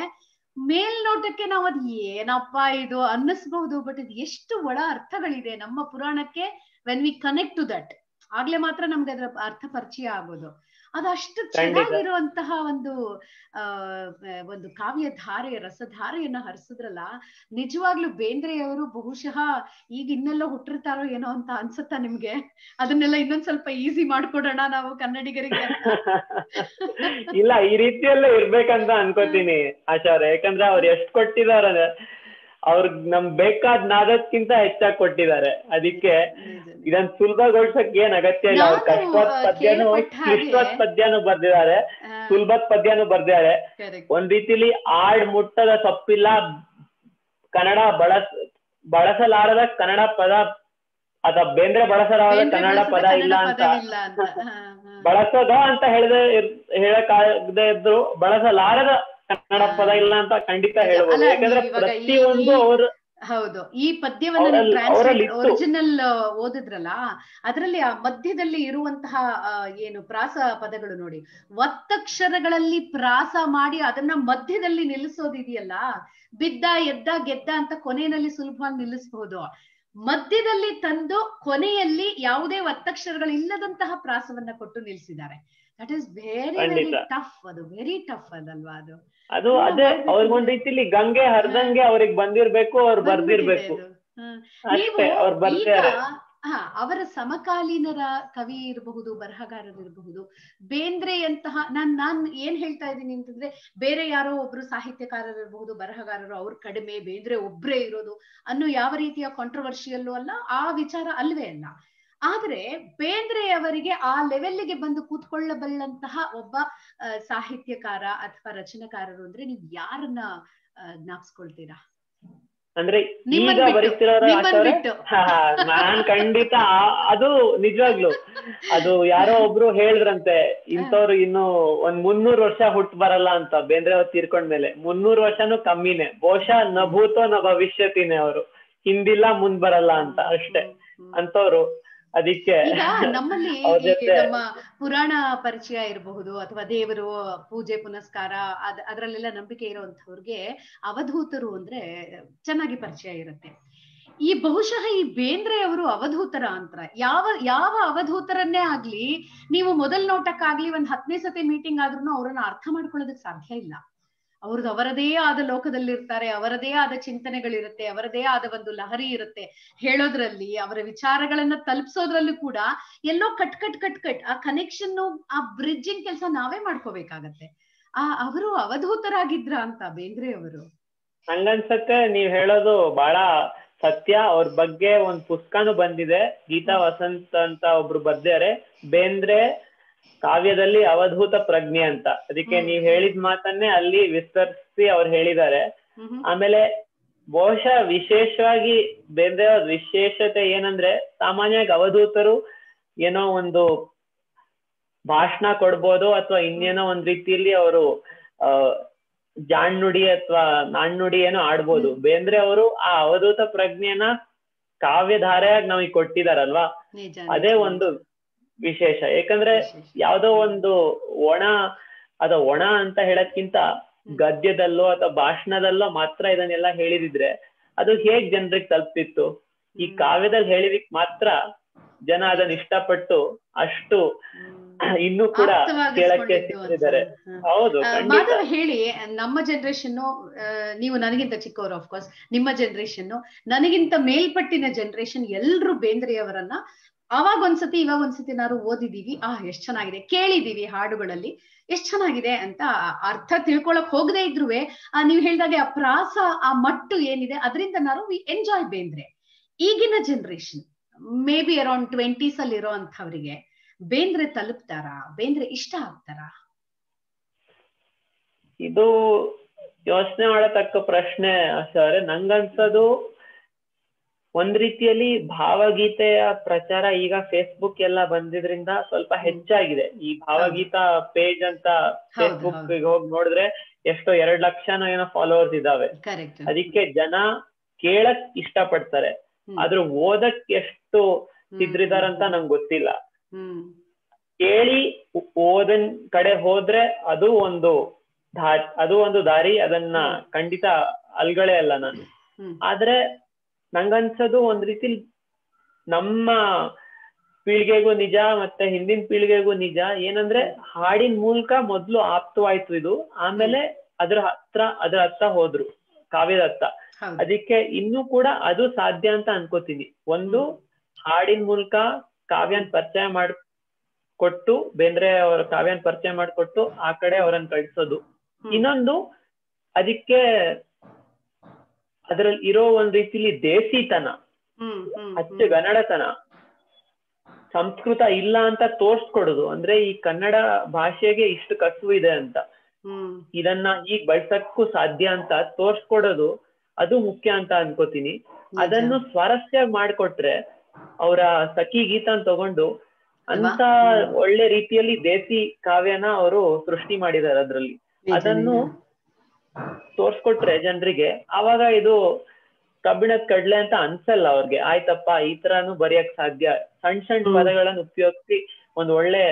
ಮೇಲ್ನೋಟಕ್ಕೆ ನಾವು ಅದ್ ಏನಪ್ಪ ಇದು ಅನ್ನಿಸ್ಬಹುದು, ಬಟ್ ಇದು ಎಷ್ಟು ಒಳ ಅರ್ಥಗಳಿದೆ ನಮ್ಮ ಪುರಾಣಕ್ಕೆ. When we connect to that, ಆಗ್ಲೇ ಮಾತ್ರ ನಮ್ಗೆ ಅದರ ಅರ್ಥ ಪರಿಚಯ ಆಗೋದು. ಅದಷ್ಟು ಚೆನ್ನಾಗಿರುವಂತಹ ಒಂದು ಕಾವ್ಯ ಧಾರೆ, ರಸಧಾರೆಯನ್ನ ಹರಿಸಿದ್ರಲ್ಲ. ನಿಜವಾಗ್ಲೂ ಬೇಂದ್ರೆಯವರು ಬಹುಶಃ ಈಗ ಇನ್ನೆಲ್ಲ ಹುಟ್ಟಿರ್ತಾರೋ ಏನೋ ಅಂತ ಅನ್ಸುತ್ತಾ ನಿಮ್ಗೆ? ಅದನ್ನೆಲ್ಲ ಇನ್ನೊಂದ್ ಸ್ವಲ್ಪ ಈಸಿ ಮಾಡ್ಕೊಡೋಣ ನಾವು ಕನ್ನಡಿಗರಿಗೆ. ಇಲ್ಲ, ಈ ರೀತಿಯಲ್ಲೇ ಇರ್ಬೇಕಂತ ಅನ್ಕೋತೀನಿ ಆಚಾರ್ಯ. ಯಾಕಂದ್ರೆ ಅವ್ರು ಎಷ್ಟ್ ಕೊಟ್ಟಿದಾರ, ಅವ್ರಿಗೆ ನಮ್ ಬೇಕಾದ್ ನಾದಕ್ಕಿಂತ ಹೆಚ್ಚಾಗಿ ಕೊಟ್ಟಿದ್ದಾರೆ. ಅದಕ್ಕೆ ಇದನ್ನ ಸುಲಭಗೊಳ್ಸಕ್ ಏನ್ ಅಗತ್ಯ ಇಲ್ಲ. ಅವ್ರು ಕಷ್ಟವಾದ ಪದ್ಯನೂ ಕ್ಲಿಷ್ಟವಾದ ಪದ್ಯನೂ ಬರ್ದಿದ್ದಾರೆ, ಸುಲಭದ ಪದ್ಯನೂ ಬರ್ದಿದ್ದಾರೆ. ಒಂದ್ ರೀತಿಲಿ ಆಡ್ ಮುಟ್ಟದ ತಪ್ಪಿಲ್ಲ, ಕನ್ನಡ ಬಳಸಲಾರದ ಕನ್ನಡ ಪದ ಅಥವಾ ಬೇಂದ್ರೆ ಬಳಸಲಾರದ ಕನ್ನಡ ಪದ ಇಲ್ಲ ಅಂತ ಬಳಸೋದ ಅಂತ ಹೇಳಕ್ಕಾಗದೆ ಇದ್ರು, ಬಳಸಲಾರದ ಕನ್ನಡ ಪದ ಇಲ್ಲ ಅಂತ ಖಂಡಿತ ಹೇಳ್ಬೋದು. ಯಾಕಂದ್ರೆ ಪ್ರತಿಯೊಂದು ಅವರು ಹೌದು, ಈ ಪದ್ಯವನ್ನ ಒರಿಜಿನಲ್ ಓದಿದ್ರಲ್ಲ, ಅದರಲ್ಲಿ ಆ ಮಧ್ಯದಲ್ಲಿ ಇರುವಂತಹ ಏನು ಪ್ರಾಸ ಪದಗಳು ನೋಡಿ, ಒತ್ತಕ್ಷರಗಳಲ್ಲಿ ಪ್ರಾಸ ಮಾಡಿ ಅದನ್ನ ಮಧ್ಯದಲ್ಲಿ ನಿಲ್ಲಿಸೋದಿದೆಯಲ್ಲ, ಬಿದ್ದ ಎದ್ದ ಗೆದ್ದ ಅಂತ ಕೊನೆಯಲ್ಲಿ ಸುಲಭವಾಗಿ ನಿಲ್ಲಿಸಬಹುದು. ಮಧ್ಯದಲ್ಲಿ ತಂದು ಕೊನೆಯಲ್ಲಿ ಯಾವುದೇ ಒತ್ತಕ್ಷರಗಳು ಇಲ್ಲದಂತಹ ಪ್ರಾಸವನ್ನ ಕೊಟ್ಟು ನಿಲ್ಲಿಸಿದ್ದಾರೆ. That is very tough. ಅದು ವೆರಿ ಟಫ್ ಅದಲ್ವಾ ಅದು. ಅದೇ ಅವ್ರಿಗೊಂದ್ ರೀತಿಲಿ ಗಂಗೆ ಹರ್ದಂಗೆ ಅವ್ರಿಗೆ ಬಂದಿರ್ಬೇಕು, ಅವ್ರು ಬರ್ದಿರ್ಬೇಕು ಅಷ್ಟೇ. ಅವ್ರು ಬರ್ತಾರೆ. ಅವರ ಸಮಕಾಲೀನರ ಕವಿ ಇರಬಹುದು, ಬರಹಗಾರರಿರಬಹುದು. ಬೇಂದ್ರೆಯಂತಹ ನಾನ್ ಏನ್ ಹೇಳ್ತಾ ಇದ್ದೀನಿ ಅಂತಂದ್ರೆ, ಬೇರೆ ಯಾರೋ ಒಬ್ರು ಸಾಹಿತ್ಯಕಾರರಿರಬಹುದು, ಬರಹಗಾರರು, ಅವ್ರು ಕಡಿಮೆ, ಬೇಂದ್ರೆ ಒಬ್ರೇ ಇರೋದು ಅನ್ನೋ ಯಾವ ರೀತಿಯ ಕಾಂಟ್ರವರ್ಷಿಯಲ್ಲೂ ಅಲ್ಲ, ಆ ವಿಚಾರ ಅಲ್ವೇ ಅಲ್ಲ. ಆದ್ರೆ ಬೇಂದ್ರೆಯವರಿಗೆ ಆ ಲೆವೆಲ್ಗೆ ಬಂದು ಕೂತ್ಕೊಳ್ಳಬಲ್ಲಂತಹ ಒಬ್ಬ ಸಾಹಿತ್ಯಕಾರ ಅಥವಾ ರಚನಾಕಾರರು ಅಂದ್ರೆ ನೀವು ಯಾರನ್ನ ಜ್ಞಾಪಿಸ್ಕೊಳ್ತೀರಾ? ಅಂದ್ರೆ ಈಗ ಬರೀತಿರೋರ ನಾನ್ ಖಂಡಿತ ಅದು ನಿಜವಾಗ್ಲು ಅದು ಯಾರೋ ಒಬ್ರು ಹೇಳಿದ್ರಂತೆ, ಇಂಥವ್ರು ಇನ್ನು 300 ವರ್ಷ ಹುಟ್ಟು ಬರಲ್ಲ ಅಂತ. ಬೇಂದ್ರೆ ಅವ್ರು ತೀರ್ಕೊಂಡ್ಮೇಲೆ 300 ವರ್ಷನೂ ಕಮ್ಮಿನೇ, ಬಹುಶಃ ನ ಭೂತೋ ನ ಭವಿಷ್ಯತಿನೇ, ಅವರು ಹಿಂದಿಲ್ಲ ಮುಂದ್ ಬರಲ್ಲ ಅಂತ ಅಷ್ಟೇ ಅಂತವ್ರು. ಅದಕ್ಕೆ ನಮ್ಮಲ್ಲಿ ನಮ್ಮ ಪುರಾಣ ಪರಿಚಯ ಇರಬಹುದು ಅಥವಾ ದೇವರು ಪೂಜೆ ಪುನಸ್ಕಾರ ಅದರಲ್ಲೆಲ್ಲ ನಂಬಿಕೆ ಇರುವಂತವ್ರಿಗೆ ಅವಧೂತರು ಅಂದ್ರೆ ಚೆನ್ನಾಗಿ ಪರಿಚಯ ಇರುತ್ತೆ. ಈ ಬಹುಶಃ ಈ ಬೇಂದ್ರೆ ಅವರು ಅವಧೂತರ ಅಂತರ. ಯಾವ ಅವಧೂತರನ್ನೇ ಆಗ್ಲಿ ನೀವು ಮೊದಲ್ ನೋಟಕ್ಕಾಗ್ಲಿ ಒಂದ್ 10ನೇ ಸತಿ ಮೀಟಿಂಗ್ ಆದ್ರೂ ಅವ್ರನ್ನ ಅರ್ಥ ಮಾಡ್ಕೊಳ್ಳೋದಕ್ ಸಾಧ್ಯ ಇಲ್ಲ. ಅವ್ರದ್ದು ಅವರದೇ ಆದ ಲೋಕದಲ್ಲಿರ್ತಾರೆ, ಅವರದೇ ಆದ ಚಿಂತನೆಗಳಿರುತ್ತೆ, ಅವರದೇ ಆದ ಒಂದು ಲಹರಿ ಇರುತ್ತೆ ಹೇಳೋದ್ರಲ್ಲಿ, ಅವರ ವಿಚಾರಗಳನ್ನ ತಲುಪಿಸೋದ್ರಲ್ಲೂ ಕೂಡ ಎಲ್ಲೋ ಕಟ್ ಆ ಕನೆಕ್ಷನ್, ಆ ಬ್ರಿಡ್ಜಿಂಗ್ ಕೆಲಸ ನಾವೇ ಮಾಡ್ಕೋಬೇಕಾಗತ್ತೆ. ಅವರು ಅವಧೂತರಾಗಿದ್ರ ಅಂತ ಬೇಂದ್ರೆ ಅವರು. ಹಂಗನ್ಸತ್ತೆ ನೀವ್ ಹೇಳೋದು ಬಹಳ ಸತ್ಯ. ಅವ್ರ ಬಗ್ಗೆ ಒಂದ್ ಪುಸ್ತಕನೂ ಬಂದಿದೆ, ಗೀತಾ ವಸಂತ್ ಅಂತ ಒಬ್ರು ಬರ್ದಾರೆ, ಬೇಂದ್ರೆ ಕಾವ್ಯದಲ್ಲಿ ಅವಧೂತ ಪ್ರಜ್ಞೆ ಅಂತ. ಅದಕ್ಕೆ ನೀವ್ ಹೇಳಿದ ಮಾತನ್ನೇ ಅಲ್ಲಿ ವಿಸ್ತರಿಸಿ ಅವ್ರು ಹೇಳಿದ್ದಾರೆ. ಆಮೇಲೆ ಬಹುಶಃ ವಿಶೇಷವಾಗಿ ಬೇಂದ್ರೆ ಅವ್ರ ವಿಶೇಷತೆ ಏನಂದ್ರೆ, ಸಾಮಾನ್ಯವಾಗಿ ಅವಧೂತರು ಏನೋ ಒಂದು ಭಾಷಣ ಕೊಡ್ಬೋದು ಅಥವಾ ಇನ್ನೇನೋ ಒಂದ್ ರೀತಿಯಲ್ಲಿ ಅವರು ಜಾಣ್ನುಡಿ ಅಥವಾ ನಾಣ್ಣುಡಿ ಏನೋ ಆಡ್ಬೋದು. ಬೇಂದ್ರೆ ಅವರು ಆ ಅವಧೂತ ಪ್ರಜ್ಞೆನ ಕಾವ್ಯಧಾರೆಯಾಗಿ ನಮಗೆ ಕೊಟ್ಟಿದಾರಲ್ವಾ, ಅದೇ ಒಂದು ವಿಶೇಷ. ಯಾಕಂದ್ರೆ ಯಾವ್ದೋ ಒಂದು ಒಣ ಅಂತ ಹೇಳಕ್ಕಿಂತ ಗದ್ಯದಲ್ಲೋ ಅಥವಾ ಭಾಷಣದಲ್ಲೋ ಮಾತ್ರ ಇದನ್ನೆಲ್ಲ ಹೇಳಿದಿದ್ರೆ ಅದು ಹೇಗ್ ಜನರಿಗೆ ತಲುಪ್ತಿತ್ತು. ಈ ಕಾವ್ಯದಲ್ಲಿ ಹೇಳಿದಿಕ್ ಮಾತ್ರ ಜನ ಅದನ್ನ ಇಷ್ಟಪಟ್ಟು ಅಷ್ಟು ಇನ್ನೂ ಕೂಡ ಕೇಳಕ್ಕೆ ಸಿಕ್ಕಿದ್ದಾರೆ. ಹೌದು, ಮಾಧವ್ ಹೇಳಿ, ನಮ್ಮ ಜನರೇಷನ್, ನೀವು ನನಗಿಂತ ಚಿಕ್ಕವರು ಆಫ್ಕೋರ್ಸ್, ನಿಮ್ಮ ಜನರೇಷನ್, ನನಗಿಂತ ಮೇಲ್ಪಟ್ಟಿನ ಜನರೇಷನ್ ಎಲ್ರು ಬೇಂದ್ರೆಯವರನ್ನ ಅವಾಗ ಒಂದ್ಸತಿ ಇವಾಗ ಒಂದ್ಸತಿ ನಾವು ಓದಿದೀವಿ, ಎಷ್ಟ್ ಚೆನ್ನಾಗಿದೆ, ಕೇಳಿದೀವಿ ಹಾಡುಗಳಲ್ಲಿ ಎಷ್ಟ್ ಚೆನ್ನಾಗಿದೆ ಅಂತ. ಅರ್ಥ ತಿಳ್ಕೊಳಕ್ ಹೋಗದೆ ಇದ್ರುವೆ ನೀವ್ ಹೇಳ್ದಾಗೆ ಆ ಪ್ರಾಸ, ಆ ಮಟ್ಟು ಏನಿದೆ ಅದರಿಂದ ನಾವು ವಿ ಎಂಜಾಯ್ ಬೇಂದ್ರೆ. ಈಗಿನ generation may be around 20s ಅಲ್ಲಿ ಇರೋ ಅಂಥವ್ರಿಗೆ ಬೇಂದ್ರೆ ತಲುಪ್ತಾರಾ, ಬೇಂದ್ರೆ ಇಷ್ಟ ಆಗ್ತಾರಾ? ಇದು ಯೋಚನೆ ಮಾಡತಕ್ಕ ಪ್ರಶ್ನೆ ಸರ್. ನಂಗನ್ಸೋದು ಒಂದ್ ರೀತಿಯಲ್ಲಿ ಭಾವಗೀತೆಯ ಪ್ರಚಾರ ಈಗ ಫೇಸ್ಬುಕ್ ಎಲ್ಲ ಬಂದಿದ್ರಿಂದ ಸ್ವಲ್ಪ ಹೆಚ್ಚಾಗಿದೆ. ಈ ಭಾವಗೀತಾ ಪೇಜ್ ಅಂತ ಫೇಸ್ಬುಕ್ ಹೋಗಿ ನೋಡಿದ್ರೆ ಎಷ್ಟೋ 2 ಲಕ್ಷನೋ ಏನೋ ಫಾಲೋವರ್ಸ್ ಇದಾವೆ. ಅದಕ್ಕೆ ಜನ ಕೇಳಕ್ ಇಷ್ಟ ಪಡ್ತಾರೆ, ಆದ್ರೂ ಓದಕ್ ಎಷ್ಟು ಸಿದ್ರಿದಾರಂತ ನಂಗೆ ಗೊತ್ತಿಲ್ಲ. ಕೇಳಿ ಓದನ್ ಕಡೆ ಹೋದ್ರೆ ಅದು ಒಂದು ದಾರಿ, ಅದನ್ನ ಖಂಡಿತ ಅಲ್ಗಳೇ ಅಲ್ಲ ನಾನು. ಆದ್ರೆ ನಂಗನ್ಸೋದು ಒಂದ್ ರೀತಿ ನಮ್ಮ ಪೀಳಿಗೆಗೂ ನಿಜ ಮತ್ತೆ ಹಿಂದಿನ ಪೀಳಿಗೆಗೂ ನಿಜ ಏನಂದ್ರೆ, ಹಾಡಿನ ಮೂಲಕ ಮೊದ್ಲು ಆಪ್ತವಾಯ್ತು ಇದು, ಆಮೇಲೆ ಅದ್ರ ಹತ್ತ ಹೋದ್ರು ಕಾವ್ಯದ ಹತ್ತ. ಅದಕ್ಕೆ ಇನ್ನೂ ಕೂಡ ಅದು ಸಾಧ್ಯ ಅಂತ ಅನ್ಕೋತೀನಿ. ಒಂದು, ಹಾಡಿನ ಮೂಲಕ ಕಾವ್ಯನ್ ಪರಿಚಯ ಮಾಡಿಕೊಟ್ಟು, ಬೇಂದ್ರೆ ಅವರ ಕಾವ್ಯನ್ ಪರಿಚಯ ಮಾಡಿಕೊಟ್ಟು ಆ ಕಡೆ ಅವರನ್ನ ಕಳಿಸೋದು. ಇನ್ನೊಂದು, ಅದಕ್ಕೆ ಅದ್ರಲ್ಲಿ ಇರೋ ಒಂದ್ ರೀತಿಲಿ ದೇಸಿತನ, ಅಚ್ಚ ಕನ್ನಡತನ, ಸಂಸ್ಕೃತ ಇಲ್ಲ ಅಂತ ತೋರ್ಸ್ಕೊಡುದು. ಅಂದ್ರೆ ಈ ಕನ್ನಡ ಭಾಷೆಗೆ ಇಷ್ಟು ಕಸುವು ಇದೆ ಅಂತ, ಇದನ್ನ ಈಗ ಬಳಸಕ್ಕೂ ಸಾಧ್ಯ ಅಂತ ತೋರ್ಸ್ಕೊಡೋದು, ಅದು ಮುಖ್ಯ ಅಂತ ಅನ್ಕೋತೀನಿ. ಅದನ್ನು ಸ್ವಾರಸ್ಯ ಮಾಡಿಕೊಟ್ರೆ, ಅವರ ಸಖಿ ಗೀತನ್ ತಗೊಂಡು ಅಂತ ಒಳ್ಳೆ ರೀತಿಯಲ್ಲಿ ದೇಸಿ ಕಾವ್ಯನ ಅವರು ಸೃಷ್ಟಿ ಮಾಡಿದ್ದಾರೆ. ಅದ್ರಲ್ಲಿ ಅದನ್ನು ತೋರ್ಸ್ಕೊಟ್ರೆ ಜನರಿಗೆ, ಅವಾಗ ಇದು ಕಬ್ಬಿಣದ ಕಡ್ಲೆ ಅಂತ ಅನ್ಸಲ್ಲ ಅವ್ರಿಗೆ. ಆಯ್ತಪ್ಪ, ಈ ತರಾನು ಬರೆಯಕ್ ಸಾಧ್ಯ, ಸಣ್ಣ ಪದಗಳನ್ನು ಉಪಯೋಗಿಸಿ ಒಂದ್ ಒಳ್ಳೆ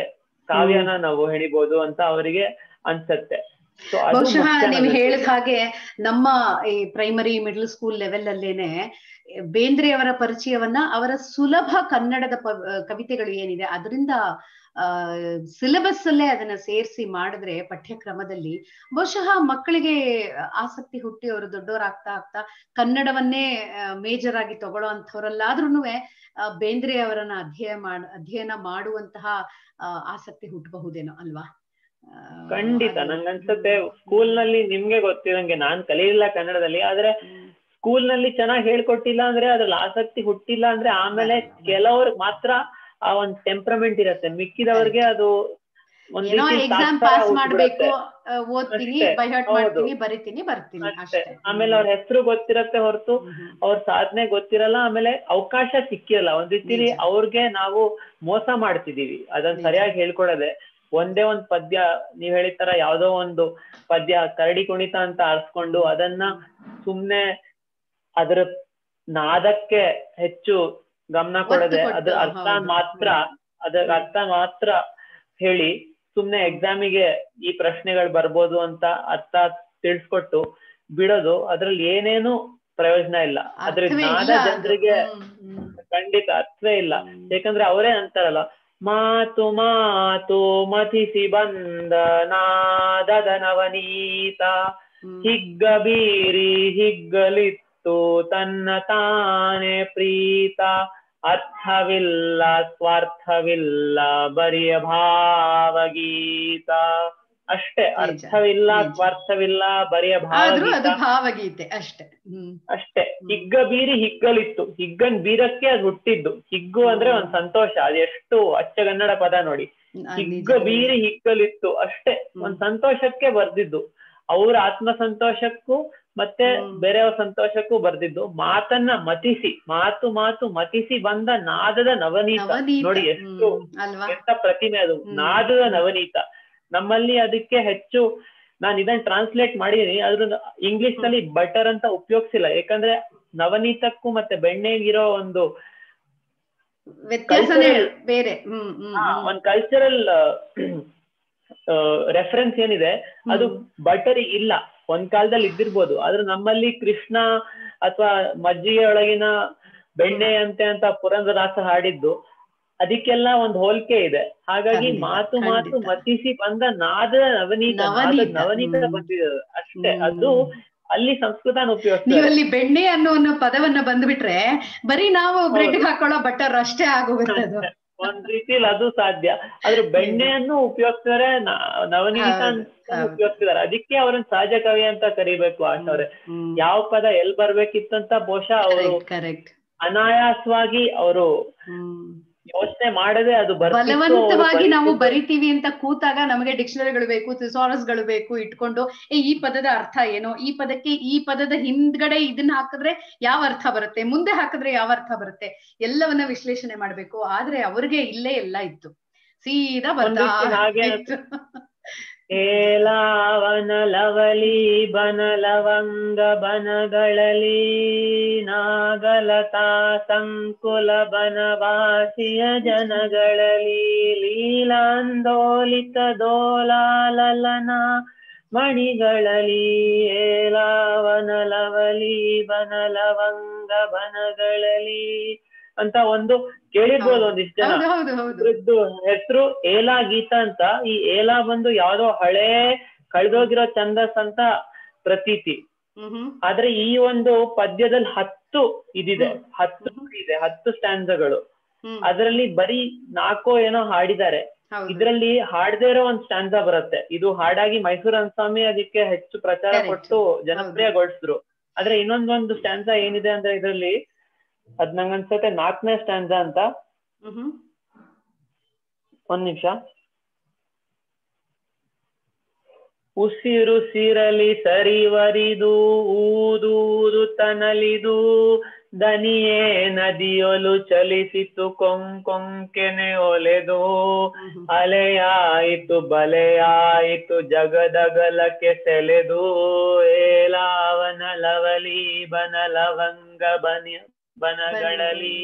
ಕಾವ್ಯನ ನಾವು ಹೆಣಿಬಹುದು ಅಂತ ಅವರಿಗೆ ಅನ್ಸತ್ತೆ. ಬಹುಶಃ ನೀವು ಹೇಳಿದ ಹಾಗೆ ನಮ್ಮ ಈ ಪ್ರೈಮರಿ ಮಿಡಲ್ ಸ್ಕೂಲ್ ಲೆವೆಲ್ ಅಲ್ಲೇನೆ ಬೇಂದ್ರೆ ಅವರ ಪರಿಚಯವನ್ನ, ಅವರ ಸುಲಭ ಕನ್ನಡದ ಕವಿತೆಗಳು ಏನಿದೆ ಅದರಿಂದ ಸಿಲೆಬಸ್ ಅಲ್ಲೇ ಅದನ್ನ ಸೇರಿಸಿ ಮಾಡಿದ್ರೆ ಪಠ್ಯಕ್ರಮದಲ್ಲಿ, ಬಹುಶಃ ಮಕ್ಕಳಿಗೆ ಆಸಕ್ತಿ ಹುಟ್ಟಿ ಅವರು ದೊಡ್ಡವರಾಗ್ತಾ ಆಗ್ತಾ ಕನ್ನಡವನ್ನೇ ಮೇಜರ್ ಆಗಿ ತಗೊಳ್ಳೋ ಅಂಥವ್ರಲ್ಲಾದ್ರೂ ಬೇಂದ್ರೆ ಅವರನ್ನ ಅಧ್ಯಯನ ಮಾಡುವಂತಹ ಆಸಕ್ತಿ ಹುಟ್ಟಬಹುದೇನೋ ಅಲ್ವಾ? ಖಂಡಿತ. ನಂಗನ್ಸುತ್ತೆ ಸ್ಕೂಲ್ ನಲ್ಲಿ, ನಿಮ್ಗೆ ಗೊತ್ತಿರಂಗೆ ನಾನ್ ಕಲಿಯಿಲ್ಲ ಕನ್ನಡದಲ್ಲಿ, ಆದ್ರೆ ಸ್ಕೂಲ್ ನಲ್ಲಿ ಚೆನ್ನಾಗಿ ಹೇಳ್ಕೊಟ್ಟಿಲ್ಲ ಅಂದ್ರೆ, ಅದ್ರಲ್ಲಿ ಆಸಕ್ತಿ ಹುಟ್ಟಿಲ್ಲ ಅಂದ್ರೆ, ಆಮೇಲೆ ಕೆಲವ್ರಿಗೆ ಮಾತ್ರ ಆ ಒಂದ್ ಟೆಂಪರಮೆಂಟ್ ಇರತ್ತೆ, ಮಿಕ್ಕಿದವ್ರಿಗೆ ಅದು ಎಕ್ಸಾಮ್ ಪಾಸ್ ಮಾಡ್ಬೇಕು, ಓದ್ತೀನಿ, ಬೈಹರ್ಟ್ ಮಾಡ್ತೀನಿ, ಬರಿತೀನಿ, ಬರ್ತೀನಿ ಅಷ್ಟೇ. ಆಮೇಲೆ ಅವ್ರ ಹೆಸರು ಗೊತ್ತಿರತ್ತೆ ಹೊರತು ಅವ್ರ ಸಾಧನೆ ಗೊತ್ತಿರಲ್ಲ. ಆಮೇಲೆ ಅವಕಾಶ ಸಿಕ್ಕಿರಲ್ಲ. ಒಂದ್ ರೀತಿಲಿ ಅವ್ರಿಗೆ ನಾವು ಮೋಸ ಮಾಡ್ತಿದೀವಿ ಅದನ್ನ ಸರಿಯಾಗಿ ಹೇಳ್ಕೊಡದೆ. ಒಂದೇ ಒಂದ್ ಪದ್ಯ, ನೀವ್ ಹೇಳಿತರ ಯಾವ್ದೋ ಒಂದು ಪದ್ಯ ಕರಡಿ ಕುಣಿತ ಅಂತ ಆರಿಸ್ಕೊಂಡು ಅದನ್ನ ಸುಮ್ನೆ ಅದ್ರ ನಾದಕ್ಕೆ ಹೆಚ್ಚು ಗಮನ ಕೊಡದೆ, ಅದ್ರ ಅರ್ಥ ಮಾತ್ರ ಹೇಳಿ ಸುಮ್ನೆ ಎಕ್ಸಾಮಿಗೆ ಈ ಪ್ರಶ್ನೆಗಳು ಬರ್ಬೋದು ಅಂತ ಅರ್ಥ ತಿಳಿಸ್ಕೊಟ್ಟು ಬಿಡೋದು, ಅದ್ರಲ್ಲಿ ಏನೇನು ಪ್ರಯೋಜನ ಇಲ್ಲ. ಅದ್ರ ನಾದ ಜನರಿಗೆ ಖಂಡಿತ ಅರ್ಥವೇ ಇಲ್ಲ. ಯಾಕಂದ್ರೆ ಅವರೇ ಅಂತಾರಲ್ಲ, ಮಾತು ಮಾತು ಮಥಿಸಿ ಬಂದ ನಾದದ ನವನೀತ, ಹಿಗ್ಗ ಬೀರಿ ಹಿಗ್ಗಲಿತ್ತು ತನ್ನ ತಾನೇ ಪ್ರೀತ, ಅರ್ಥವಿಲ್ಲ ಸ್ವಾರ್ಥವಿಲ್ಲ ಬರಿಯ ಭಾವಗೀತ. ಅಷ್ಟೇ, ಅರ್ಥವಿಲ್ಲ ಸ್ವಾರ್ಥವಿಲ್ಲ ಬರಿಯ ಭಾವಗೀತೆ ಅಷ್ಟೇ. ಅಷ್ಟೇ. ಹಿಗ್ಗ ಬೀರಿ ಹಿಗ್ಗಲಿತ್ತು, ಹಿಗ್ಗನ್ ಬೀರಕ್ಕೆ ಅದು ಹುಟ್ಟಿದ್ದು. ಹಿಗ್ಗು ಅಂದ್ರೆ ಒಂದ್ ಸಂತೋಷ, ಅದೆಷ್ಟು ಅಚ್ಚಗನ್ನಡ ಪದ ನೋಡಿ. ಹಿಗ್ಗ ಬೀರಿ ಹಿಗ್ಗಲಿತ್ತು ಅಷ್ಟೇ, ಒಂದ್ ಸಂತೋಷಕ್ಕೆ ಬರ್ದಿದ್ದು. ಅವ್ರ ಆತ್ಮ ಸಂತೋಷಕ್ಕೂ ಮತ್ತೆ ಬೇರೆಯವ್ರ ಸಂತೋಷಕ್ಕೂ ಬರ್ದಿದ್ದು. ಮಾತನ್ನ ಮತಿಸಿ, ಮಾತು ಮಾತು ಮತಿಸಿ ಬಂದ ನಾದದ ನವನೀತ. ನೋಡಿ ಎಷ್ಟು ಎಂತ ಪ್ರತಿಮೆ ಅದು, ನಾದದ ನವನೀತ. ನಮ್ಮಲ್ಲಿ ಅದಕ್ಕೆ ಹೆಚ್ಚು, ನಾನು ಇದನ್ನ ಟ್ರಾನ್ಸ್ಲೇಟ್ ಮಾಡಿದೀನಿ, ಅದ್ರ ಇಂಗ್ಲಿಷ್ ನಲ್ಲಿ ಬಟರ್ ಅಂತ ಉಪಯೋಗಿಸಿಲ್ಲ. ಯಾಕಂದ್ರೆ ನವನೀತಕ್ಕೂ ಮತ್ತೆ ಬೆಣ್ಣೆಗಿರೋ ಒಂದು ಬೇರೆ ಒಂದ್ ಕಲ್ಚರಲ್ ರೆಫರೆನ್ಸ್ ಏನಿದೆ ಅದು ಬಟರಿ ಇಲ್ಲ. ಒಂದ್ ಕಾಲದಲ್ಲಿ ಇದ್ದಿರ್ಬೋದು, ಆದ್ರೆ ನಮ್ಮಲ್ಲಿ ಕೃಷ್ಣ ಅಥವಾ ಮಜ್ಜಿಗೆ ಒಳಗಿನ ಬೆಣ್ಣೆ ಅಂತೆ ಅಂತ ಪುರಂದರದಾಸ ಹಾಡಿದ್ದು, ಅದಕ್ಕೆಲ್ಲ ಒಂದು ಹೋಲಿಕೆ ಇದೆ. ಹಾಗಾಗಿ ಮಾತು ಮಾತು ಮತಿಸಿ ಬಂದ ನಾದದ ನವನೀತ, ನವನೀತ ಬಂದಿದೆ ಅಷ್ಟೇ. ಅದು ಅಲ್ಲಿ ಸಂಸ್ಕೃತನ ಉಪಯೋಗಿಸ್ತಾರೆ. ನೀವಲ್ಲಿ ಬೆಣ್ಣೆ ಅನ್ನೋ ಪದವನ್ನ ಬಂದ್ಬಿಟ್ರೆ ಬರೀ ನಾವು ಬ್ರೆಡ್ ಹಾಕೊಳ್ಳೋ ಬಟರ್ ಅಷ್ಟೇ ಆಗೋಗುತ್ತೆ. ಒಂದ್ ರೀತಿಲಿ ಅದು ಸಾಧ್ಯ. ಆದ್ರೆ ಬೆಣ್ಣೆಯನ್ನು ಉಪಯೋಗಿಸ್ತಾರೆ, ನವನೀತ ಉಪಯೋಗಿಸ್ತಿದಾರೆ. ಅದಕ್ಕೆ ಅವ್ರನ್ನ ಸಹಜ ಕವಿ ಅಂತ ಕರಿಬೇಕು. ಆಶವ್ರೆ ಯಾವ ಪದ ಎಲ್ ಬರ್ಬೇಕಿತ್ತಂತ ಬಹುಶಃ ಅವರು ಅನಾಯಾಸವಾಗಿ ಅವರು ಯೋಚನೆ ಮಾಡದೆ ಅದು ಬಲವಂತವಾಗಿ ನಾವು ಬರಿತೀವಿ ಅಂತ ಕೂತಾಗ ನಮಗೆ ಡಿಕ್ಷನರಿಗಳು ಬೇಕು, ಥಿಸಾರಸ್ಗಳು ಬೇಕು ಇಟ್ಕೊಂಡು, ಈ ಪದದ ಅರ್ಥ ಏನೋ, ಈ ಪದಕ್ಕೆ ಈ ಪದದ ಹಿಂದ್ಗಡೆ ಇದನ್ನ ಹಾಕಿದ್ರೆ ಯಾವ ಅರ್ಥ ಬರುತ್ತೆ, ಮುಂದೆ ಹಾಕಿದ್ರೆ ಯಾವ ಅರ್ಥ ಬರುತ್ತೆ, ಎಲ್ಲವನ್ನ ವಿಶ್ಲೇಷಣೆ ಮಾಡ್ಬೇಕು. ಆದ್ರೆ ಅವ್ರಿಗೆ ಇಲ್ಲೇ ಎಲ್ಲ ಇತ್ತು, ಸೀದಾ ಬರ್ತಾ ಏಲಾವನ ಲವಲಿ ಬನ ಲವಂಗ ಬನಗಳಲ್ಲಿ ನಾಗಲತಾ ಸಂಕುಲ ಬನವಾಸಿಯ ಜನಗಳಲ್ಲಿ ಲೀಲಾಂದೋಲಿತ ದೋಲಾಲನ ಮಣಿಗಳಲ್ಲಿ ಏಲಾವನ ಲವಲಿ ಬನ ಲವಂಗ ಬನಗಳಲ್ಲಿ ಅಂತ ಒಂದು ಕೇಳಿರ್ಬೋದು ಒಂದಿಷ್ಟು ಜನ. ಇದ್ರದ್ದು ಹೆಸರು ಏಲಾ ಗೀತ ಅಂತ. ಈ ಏಲಾ ಬಂದು ಯಾವ್ದೋ ಹಳೆ ಕಳೆದೋಗಿರೋ ಛಂದಸ್ ಅಂತ ಪ್ರತೀತಿ. ಆದ್ರೆ ಈ ಒಂದು ಪದ್ಯದಲ್ಲಿ 10 ಇದಿದೆ, 10 ಸ್ಟ್ಯಾನ್ಸಗಳು. ಅದರಲ್ಲಿ ಬರೀ 4 ಏನೋ ಹಾಡಿದ್ದಾರೆ. ಇದ್ರಲ್ಲಿ ಹಾಡದೇ ಇರೋ ಒಂದ್ ಸ್ಟ್ಯಾನ್ಸ ಬರುತ್ತೆ. ಇದು ಹಾಡಾಗಿ ಮೈಸೂರು ಅನ್ಸ್ವಾಮಿ ಅದಕ್ಕೆ ಹೆಚ್ಚು ಪ್ರಚಾರ ಕೊಟ್ಟು ಜನಪ್ರಿಯಗೊಳಿಸಿದ್ರು. ಆದ್ರೆ ಇನ್ನೊಂದೊಂದು ಸ್ಟ್ಯಾನ್ಸ ಏನಿದೆ ಅಂದ್ರೆ ಇದ್ರಲ್ಲಿ, ಅದ್ ನಂಗೆ ಅನ್ಸುತ್ತೆ 4ನೇ ಸ್ಟ್ಯಾನ್ಸ ಅಂತ. ಒಂದ್ ನಿಮಿಷ. ಉಸಿರು ಸಿರಲಿ ಸರಿವರಿದು ಊದೂದು ತನಲಿದು ದನಿಯೇ ನದಿಯೊಲು ಚಲಿಸಿತು ಕೊಂಕೆನೆ ಒಲೆದು ಅಲೆಯಾಯಿತು ಬಲೆಯಾಯಿತು ಜಗದಗಲಕ್ಕೆ ಸೆಲೆದು ಏಲಾವನ ಲವಲಿ ಬನ ಲವಂಗ ಬನಗಳಲ್ಲಿ.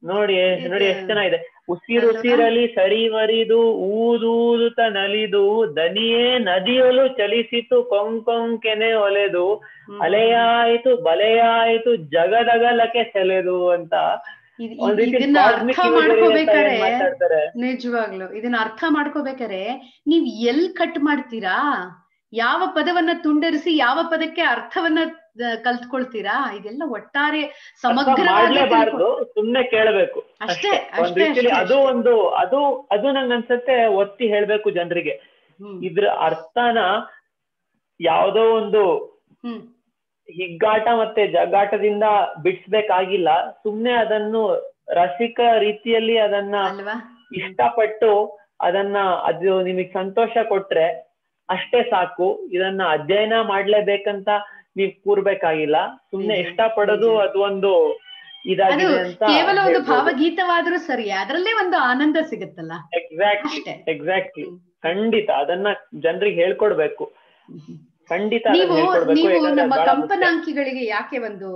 ನೋಡಿ ಎಷ್ಟು ಚೆನ್ನಾಗಿದೆ. ಉಸಿರುಸಿರಲಿ ಸರಿವರಿದು ಊದೂದುತ ನಲಿದು ದನಿಯೇ ನದಿಯೊಲು ಚಲಿಸಿತು ಕೊಂಕೆನೆ ಒಲೆದು ಅಲೆಯಾಯಿತು ಬಲೆಯಾಯಿತು ಜಗದಗಲಕ್ಕೆ ಸೆಲೆದು ಅಂತ. ನಿಜವಾಗ್ಲು ಇದನ್ನ ಅರ್ಥ ಮಾಡ್ಕೋಬೇಕಾರೆ ನೀವ್ ಎಲ್ ಕಟ್ ಮಾಡ್ತೀರಾ, ಯಾವ ಪದವನ್ನ ತುಂಡರಿಸಿ ಯಾವ ಪದಕ್ಕೆ ಅರ್ಥವನ್ನ ಕಲ್ತ್ಕೊಳ್ತೀರಾ, ಇದೆಲ್ಲ ಒಟ್ಟಾರೆ ಸಮಗ್ರವಾಗಿ ಸುಮ್ನೆ ಕೇಳಬೇಕು ಅಷ್ಟೇ. ಅದು ನಂಗೆ ಅನ್ಸತ್ತೆ ಒತ್ತಿ ಹೇಳ್ಬೇಕು ಜನರಿಗೆ. ಇದ್ರ ಅರ್ಥನ ಯಾವ್ದೋ ಒಂದು ಹಿಗ್ಗಾಟ ಮತ್ತೆ ಜಗ್ಗಾಟದಿಂದ ಬಿಡಿಸ್ಬೇಕಾಗಿಲ್ಲ. ಸುಮ್ನೆ ಅದನ್ನು ರಸಿಕ ರೀತಿಯಲ್ಲಿ ಅದನ್ನ ಇಷ್ಟಪಟ್ಟು ಅದನ್ನ ಅದು ನಿಮಗ್ ಸಂತೋಷ ಕೊಟ್ರೆ ಅಷ್ಟೇ ಸಾಕು. ಇದನ್ನ ಅಧ್ಯಯನ ಮಾಡ್ಲೇಬೇಕಂತ ನೀವ್ ಕೂರ್ಬೇಕಾಗಿಲ್ಲ. ಸುಮ್ನೆ ಇಷ್ಟ ಪಡೋದು ಅದು ಒಂದು ಇದಾಗಿದೆ ಅಂತ. ಕೇವಲ ಒಂದು ಭಾವಗೀತವಾದ್ರೂ ಸರಿ, ಅದರಲ್ಲೇ ಒಂದು ಆನಂದ ಸಿಗುತ್ತಲ್ಲ. ಎಕ್ಸಾಕ್ಟ್ಲಿ ಖಂಡಿತ ಅದನ್ನ ಜನರಿಗೆ ಹೇಳ್ಕೊಡ್ಬೇಕು. ಖಂಡಿತ ನೀವು ನಮ್ಮ ಕಂಪನಾಂಕಿಗಳಿಗೆ ಯಾಕೆ ಒಂದು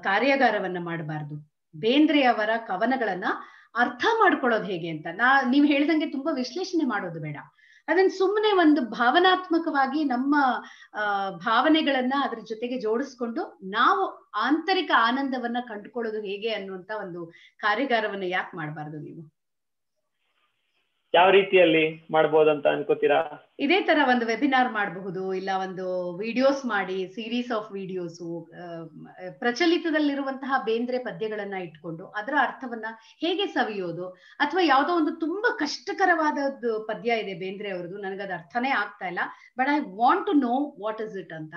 ಕಾರ್ಯಾಗಾರವನ್ನ ಮಾಡಬಾರ್ದು? ಬೇಂದ್ರೆ ಅವರ ಕವನಗಳನ್ನ ಅರ್ಥ ಮಾಡ್ಕೊಳ್ಳೋದು ಹೇಗೆ ಅಂತ. ನೀವ್ ಹೇಳ್ದಂಗೆ ತುಂಬಾ ವಿಶ್ಲೇಷಣೆ ಮಾಡೋದು ಬೇಡ, ಅದನ್ನ ಸುಮ್ಮನೆ ಒಂದು ಭಾವನಾತ್ಮಕವಾಗಿ ನಮ್ಮ ಭಾವನೆಗಳನ್ನ ಅದ್ರ ಜೊತೆಗೆ ಜೋಡಿಸ್ಕೊಂಡು ನಾವು ಆಂತರಿಕ ಆನಂದವನ್ನ ಕಂಡುಕೊಳ್ಳೋದು ಹೇಗೆ ಅನ್ನುವಂತ ಒಂದು ಕಾರ್ಯಾಗಾರವನ್ನ ಯಾಕೆ ಮಾಡಬಾರ್ದು ನೀವು? ಯಾವ ರೀತಿಯಲ್ಲಿ ಮಾಡ್ಬೋದಂತ ಅನ್ಕೋತೀರಾ? ಇದೇ ತರ ಒಂದು ವೆಬಿನಾರ್ ಮಾಡಬಹುದು, ಇಲ್ಲ ಒಂದು ವಿಡಿಯೋಸ್ ಮಾಡಿ, ಸೀರೀಸ್ ಆಫ್ ವಿಡಿಯೋಸ್, ಪ್ರಚಲಿತದಲ್ಲಿರುವಂತಹ ಬೇಂದ್ರೆ ಪದ್ಯಗಳನ್ನ ಇಟ್ಕೊಂಡು ಅದರ ಅರ್ಥವನ್ನ ಹೇಗೆ ಸವಿಯೋದು, ಅಥವಾ ಯಾವ್ದೋ ಒಂದು ತುಂಬಾ ಕಷ್ಟಕರವಾದದ್ದು ಪದ್ಯ ಇದೆ ಬೇಂದ್ರೆ ಅವ್ರದ್ದು, ನನಗದು ಅರ್ಥನೇ ಆಗ್ತಾ ಇಲ್ಲ, but I want to know what is it ಅಂತ,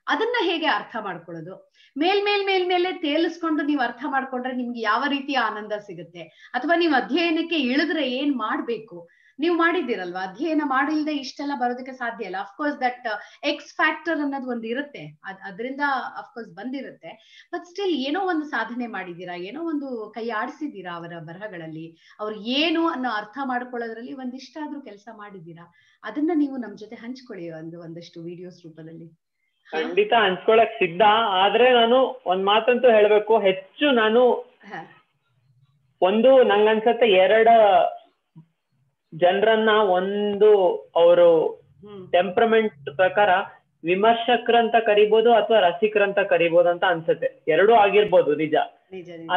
ಅದನ್ನ ಹೇಗೆ ಅರ್ಥ ಮಾಡ್ಕೊಳ್ಳೋದು, ಮೇಲ್ಮೇಲೆ ತೇಲಿಸ್ಕೊಂಡು ನೀವು ಅರ್ಥ ಮಾಡ್ಕೊಂಡ್ರೆ ನಿಮ್ಗೆ ಯಾವ ರೀತಿಯ ಆನಂದ ಸಿಗುತ್ತೆ, ಅಥವಾ ನೀವು ಅಧ್ಯಯನಕ್ಕೆ ಇಳಿದ್ರೆ ಏನ್ ಮಾಡ್ಬೇಕು, ನೀವು ಮಾಡಿದ್ದೀರಲ್ವಾ, ಅಧ್ಯಯನ ಮಾಡಿಲ್ದೆ ಇಷ್ಟೆಲ್ಲ ಬರೋದಕ್ಕೆ ಸಾಧ್ಯ ಇಲ್ಲ. ಅಫ್ಕೋರ್ಸ್ ದಟ್ ಎಕ್ಸ್ ಫ್ಯಾಕ್ಟರ್ ಅನ್ನೋದು ಒಂದು ಇರುತ್ತೆ, ಅದರಿಂದ ಅಫ್ಕೋರ್ಸ್ ಬಂದಿರುತ್ತೆ, ಬಟ್ ಸ್ಟಿಲ್ ಏನೋ ಒಂದು ಸಾಧನೆ ಮಾಡಿದೀರಾ, ಏನೋ ಒಂದು ಕೈ ಆಡಿಸಿದೀರಾ ಅವರ ಬರಹಗಳಲ್ಲಿ, ಅವ್ರು ಏನು ಅನ್ನೋ ಅರ್ಥ ಮಾಡ್ಕೊಳ್ಳೋದ್ರಲ್ಲಿ ಒಂದಿಷ್ಟಾದ್ರೂ ಕೆಲಸ ಮಾಡಿದೀರಾ, ಅದನ್ನ ನೀವು ನಮ್ ಜೊತೆ ಹಂಚ್ಕೊಳ್ಳಿ ಒಂದಷ್ಟು ವಿಡಿಯೋಸ್ ರೂಪದಲ್ಲಿ. ಖಂಡಿತ ಹಂಚ್ಕೊಳಕ್ ಸಿದ್ಧ. ಆದ್ರೆ ನಾನು ಒಂದ್ ಮಾತಂತೂ ಹೇಳ್ಬೇಕು, ಹೆಚ್ಚು ನಾನು ಒಂದು ನಂಗನ್ಸತ್ತೆ ಎರಡು ಜನರನ್ನ, ಒಂದು ಅವರು ಟೆಂಪರಮೆಂಟ್ ಪ್ರಕಾರ ವಿಮರ್ಶಕರಂತ ಕರಿಬಹುದು ಅಥವಾ ರಸಿಕರಂತ ಕರಿಬಹುದು ಅಂತ ಅನ್ಸುತ್ತೆ. ಎರಡೂ ಆಗಿರ್ಬೋದು, ನಿಜ.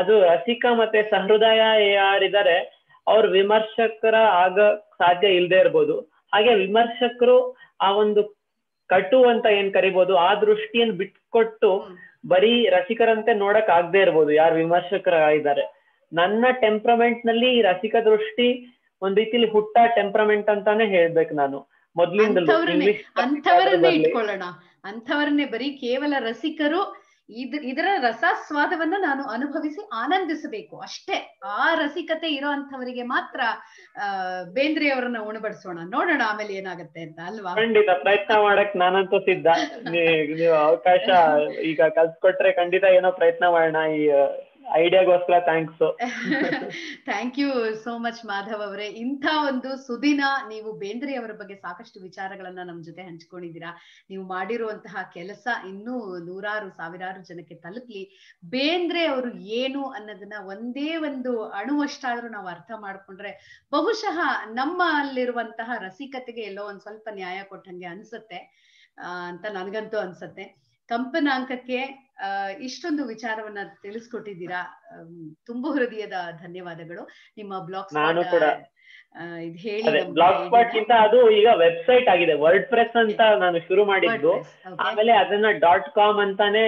ಅದು ರಸಿಕ ಮತ್ತೆ ಸಹೃದಯ ಯಾರಿದ್ದಾರೆ ಅವ್ರು ವಿಮರ್ಶಕರ ಆಗ ಸಾಧ್ಯ ಇಲ್ದೇ ಇರ್ಬೋದು. ಹಾಗೆ ವಿಮರ್ಶಕರು ಆ ಒಂದು ಕಟು ಅಂತ ಏನ್ ಕರಿಬಹುದು ಆ ದೃಷ್ಟಿಯನ್ನು ಬಿಟ್ಕೊಟ್ಟು ಬರೀ ರಸಿಕರಂತೆ ನೋಡಕ್ ಆಗದೆ ಇರ್ಬೋದು ಯಾರು ವಿಮರ್ಶಕರಾಗಿದ್ದಾರೆ. ನನ್ನ ಟೆಂಪರಮೆಂಟ್ ನಲ್ಲಿ ರಸಿಕ ದೃಷ್ಟಿ ಒಂದ್ ರೀತಿಲಿ ಹುಟ್ಟ ಟೆಂಪರಮೆಂಟ್ ಅಂತಾನೆ ಹೇಳ್ಬೇಕು ನಾನು ಮೊದ್ಲಿಂದಲೂ. ಅಂಥವರನ್ನೇ ಇಟ್ಕೊಳ್ಳೋಣ, ಅಂಥವರನ್ನೇ, ಬರೀ ಕೇವಲ ರಸಿಕರು ಇದರ ರಸಾಸ್ವಾದವನ್ನ ನಾನು ಅನುಭವಿಸಿ ಆನಂದಿಸಬೇಕು ಅಷ್ಟೇ, ಆ ರಸಿಕತೆ ಇರೋ ಅಂಥವರಿಗೆ ಮಾತ್ರ ಬೇಂದ್ರೆಯವರನ್ನ ಉಣಬಡಿಸೋಣ, ನೋಡೋಣ ಆಮೇಲೆ ಏನಾಗತ್ತೆ ಅಂತ, ಅಲ್ವಾ? ಖಂಡಿತ ಪ್ರಯತ್ನ ಮಾಡಕ್ ನಾನಂತೂ ಸಿದ್ಧ. ನೀವು ಅವಕಾಶ ಈಗ ಕಲ್ಸ್ಕೊಟ್ರೆ ಖಂಡಿತ ಏನೋ ಪ್ರಯತ್ನ ಮಾಡೋಣ. ಈ ಐಡಿಯಾಗೋಸ್ಕರ thanks. Thank you so much Madhav ಅವರೇ. ಇಂಥ ಒಂದು ಸುದಿನ ನೀವು ಬೇಂದ್ರೆ ಅವರ ಬಗ್ಗೆ ಸಾಕಷ್ಟು ವಿಚಾರಗಳನ್ನ ನಮ್ ಜೊತೆ ಹಂಚ್ಕೊಂಡಿದ್ದೀರಾ. ನೀವು ಮಾಡಿರುವಂತಹ ಕೆಲಸ ಇನ್ನೂ ನೂರಾರು ಸಾವಿರಾರು ಜನಕ್ಕೆ ತಲುಪಲಿ. ಬೇಂದ್ರೆ ಅವರು ಏನು ಅನ್ನೋದನ್ನ ಒಂದೇ ಒಂದು ಅಣುವಷ್ಟಾದ್ರೂ ನಾವು ಅರ್ಥ ಮಾಡ್ಕೊಂಡ್ರೆ ಬಹುಶಃ ನಮ್ಮಲ್ಲಿರುವಂತಹ ರಸಿಕತೆಗೆ ಎಲ್ಲೋ ಒಂದ್ ಸ್ವಲ್ಪ ನ್ಯಾಯ ಕೊಟ್ಟಂಗೆ ಅನ್ಸುತ್ತೆ ಅಂತ ನನಗಂತೂ ಅನ್ಸತ್ತೆ. ಕಂಪನಾಂಕಕ್ಕೆ ಇಷ್ಟೊಂದು ವಿಚಾರವನ್ನ ತಿಳಿಸ್ಕೊಟ್ಟಿದ್ದೀರಾ, ತುಂಬು ಹೃದಯದ ಧನ್ಯವಾದಗಳು. ನಿಮ್ಮ ಬ್ಲಾಗ್ ಸ್ಪಾಟ್ ಗಿಂತ ಅದು ಈಗ ವೆಬ್ಸೈಟ್ ಆಗಿದೆ, ವರ್ಡ್ ಪ್ರೆಸ್ ಅಂತ ನಾನು ಶುರು ಮಾಡಿದ್ದು. ಆಮೇಲೆ ಅದನ್ನ .com ಅಂತಾನೆ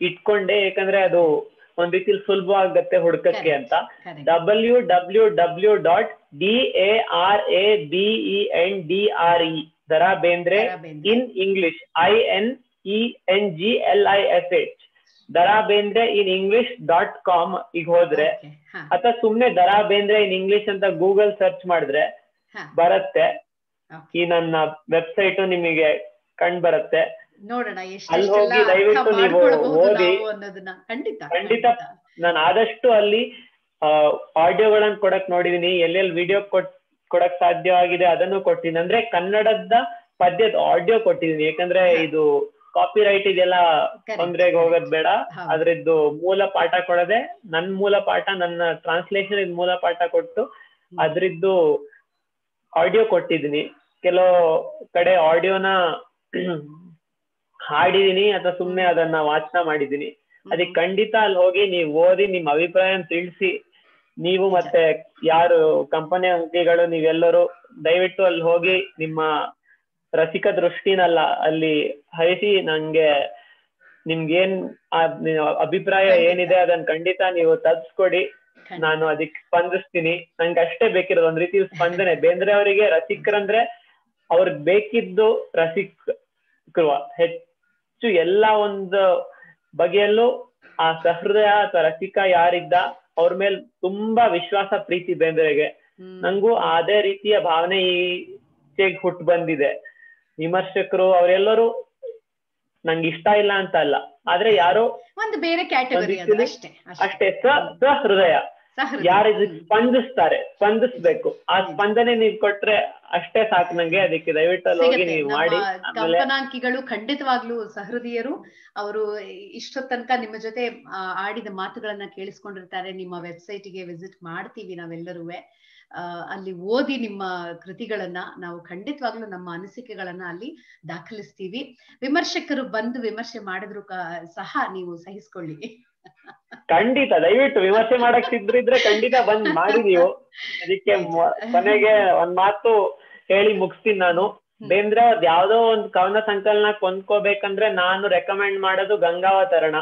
ಇಟ್ಕೊಂಡೆ, ಯಾಕಂದ್ರೆ ಅದು ಒಂದ್ ರೀತಿಲಿ ಸುಲಭ ಆಗತ್ತೆ ಹುಡ್ಕಕ್ಕೆ ಅಂತ. www.DARABENDRE ದರಾ ಬೇಂದ್ರೆ ಇನ್ ಇಂಗ್ಲಿಷ್ INENGLISH ದರಾ ಬೇಂದ್ರೆ ಇನ್ ಇಂಗ್ಲಿಷ್ .com ಈಗ ಹೋದ್ರೆ, ಅಥವಾ ಸುಮ್ನೆ ದರಾ ಬೇಂದ್ರೆ ಇನ್ ಇಂಗ್ಲಿಷ್ ಅಂತ ಗೂಗಲ್ ಸರ್ಚ್ ಮಾಡಿದ್ರೆ ಬರುತ್ತೆ. ಈ ನನ್ನ ವೆಬ್ಸೈಟ್ ನಿಮಗೆ ಕಂಡು ಬರುತ್ತೆ. ನೋಡೋಣ, ಅಲ್ಲಿ ಹೋಗಿ ದಯವಿಟ್ಟು ನೀವು ಓದಿ. ಖಂಡಿತ ನಾನು ಆದಷ್ಟು ಅಲ್ಲಿ ಆಡಿಯೋಗಳನ್ನ ಕೊಡಕ್ ನೋಡಿದೀನಿ, ಎಲ್ಲೆಲ್ಲಿ ವಿಡಿಯೋ ಕೊಡಕ್ ಸಾಧ್ಯವಾಗಿದೆ ಅದನ್ನು ಕೊಟ್ಟಿದ್ದೀನಿ. ಅಂದ್ರೆ ಕನ್ನಡದ ಪದ್ಯದ ಆಡಿಯೋ ಕೊಟ್ಟಿದ್ದೀನಿ, ಯಾಕಂದ್ರೆ ಇದು ಕಾಪಿ ರೈಟ್ ಇದೆಲ್ಲ ತೊಂದ್ರೆಗೆ ಹೋಗೋದ್ ಬೇಡ. ಅದ್ರದ್ದು ಮೂಲ ಪಾಠ ಕೊಡದೆ ನನ್ ಮೂಲ ಪಾಠ, ನನ್ನ ಟ್ರಾನ್ಸ್ಲೇಷನ್ ಮೂಲ ಪಾಠ ಕೊಟ್ಟು ಅದ್ರದ್ದು ಆಡಿಯೋ ಕೊಟ್ಟಿದ್ದೀನಿ. ಕೆಲವು ಕಡೆ ಆಡಿಯೋನ ಹಾಡಿದೀನಿ ಅಥವಾ ಸುಮ್ನೆ ಅದನ್ನ ವಾಚನ ಮಾಡಿದೀನಿ. ಅದಕ್ಕೆ ಖಂಡಿತ ಅಲ್ಲಿ ಹೋಗಿ ನೀವು ಓದಿ ನಿಮ್ ಅಭಿಪ್ರಾಯ ತಿಳಿಸಿ. ನೀವು ಮತ್ತೆ ಯಾರು ಕಂಪನಿ ಅಂಕಿಗಳು ನೀವೆಲ್ಲರೂ ದಯವಿಟ್ಟು ಅಲ್ಲಿ ಹೋಗಿ ನಿಮ್ಮ ರಸಿಕ ದೃಷ್ಟಿನಲ್ಲ ಅಲ್ಲಿ ಹರಿಸಿ ನಂಗೆ ನಿಮ್ಗೇನ್ ಅಭಿಪ್ರಾಯ ಏನಿದೆ ಅದನ್ನ ಖಂಡಿತ ನೀವು ತಲ್ಸ್ಕೊಡಿ. ನಾನು ಅದಕ್ಕೆ ಸ್ಪಂದಿಸ್ತೀನಿ. ನಂಗೆ ಅಷ್ಟೇ ಬೇಕಿರೋದು ಒಂದ್ ರೀತಿ ಸ್ಪಂದನೆ. ಬೇಂದ್ರೆ ಅವರಿಗೆ ರಸಿಕರಂದ್ರೆ ಅವ್ರಿಗೆ ಬೇಕಿದ್ದು ರಸಿಕರು ಹೆಚ್ಚು ಎಲ್ಲಾ ಒಂದು ಬಗೆಯಲ್ಲೂ ಆ ಸಹೃದಯ ಅಥವಾ ರಸಿಕ ಯಾರಿದ್ದ ಅವ್ರ ಮೇಲೆ ತುಂಬಾ ವಿಶ್ವಾಸ, ಪ್ರೀತಿ ಬೇಂದ್ರೆಗೆ. ನಂಗೂ ಅದೇ ರೀತಿಯ ಭಾವನೆ ಈಚೆಗೆ ಹುಟ್ಟು ಬಂದಿದೆ. ವಿಮರ್ಶಕರು ಅವರೆಲ್ಲರೂ ನಂಗೆ ಇಷ್ಟ ಇಲ್ಲ ಅಂತ ಅಲ್ಲ, ಆದ್ರೆ ಯಾರೋ ಒಂದು ಬೇರೆ ಕ್ಯಾಟಗರಿ ಅಷ್ಟೇ ಸಹೃದಯ ಯಾರು ಸ್ಪಂದಿಸ್ಬೇಕು. ಆ ಸ್ಪಂದನೆ ನೀವ್ ಕೊಟ್ರೆ ಅಷ್ಟೇ ಸಾಕು ನಂಗೆ. ಅದಕ್ಕೆ ದಯವಿಟ್ಟು ಹೋಗಿ ನೀವು ಮಾಡಿ. ಕಂಪನಾಂಕಿಗಳು ಖಂಡಿತವಾಗ್ಲೂ ಸಹೃದಯರು. ಅವರು ಇಷ್ಟೋ ತನಕ ನಿಮ್ಮ ಜೊತೆ ಆಡಿದ ಮಾತುಗಳನ್ನ ಕೇಳಿಸ್ಕೊಂಡಿರ್ತಾರೆ. ನಿಮ್ಮ ವೆಬ್ಸೈಟ್ಗೆ ವಿಸಿಟ್ ಮಾಡ್ತೀವಿ ನಾವೆಲ್ಲರೂ. ಅಲ್ಲಿ ಓದಿ ನಿಮ್ಮ ಕೃತಿಗಳನ್ನ ನಾವು ಖಂಡಿತವಾಗ್ಲೂ ನಮ್ಮ ಅನಿಸಿಕೆಗಳನ್ನ ಅಲ್ಲಿ ದಾಖಲಿಸ್ತೀವಿ. ವಿಮರ್ಶಕರು ಬಂದು ವಿಮರ್ಶೆ ಮಾಡಿದ್ರು ಸಹ ನೀವು ಸಹಿಸ್ಕೊಳ್ಳಿ. ಖಂಡಿತ, ದಯವಿಟ್ಟು ವಿಮರ್ಶೆ ಮಾಡಕ್ ಸಿದ್ರಿದ್ರೆ ಖಂಡಿತ ಬಂದ್ ಮಾಡಿ ನೀವು. ಅದಕ್ಕೆ ಕೊನೆಗೆ ಒಂದ್ ಮಾತು ಹೇಳಿ ಮುಗಿಸ್ತೀನಿ ನಾನು. ಬೇಂದ್ರೆ ಅವ್ರದ್ದು ಯಾವ್ದೋ ಒಂದು ಕವನ ಸಂಕಲನ ಕೊಂಡ್ಕೋಬೇಕಂದ್ರೆ ನಾನು ರೆಕಮೆಂಡ್ ಮಾಡೋದು ಗಂಗಾವತರಣ.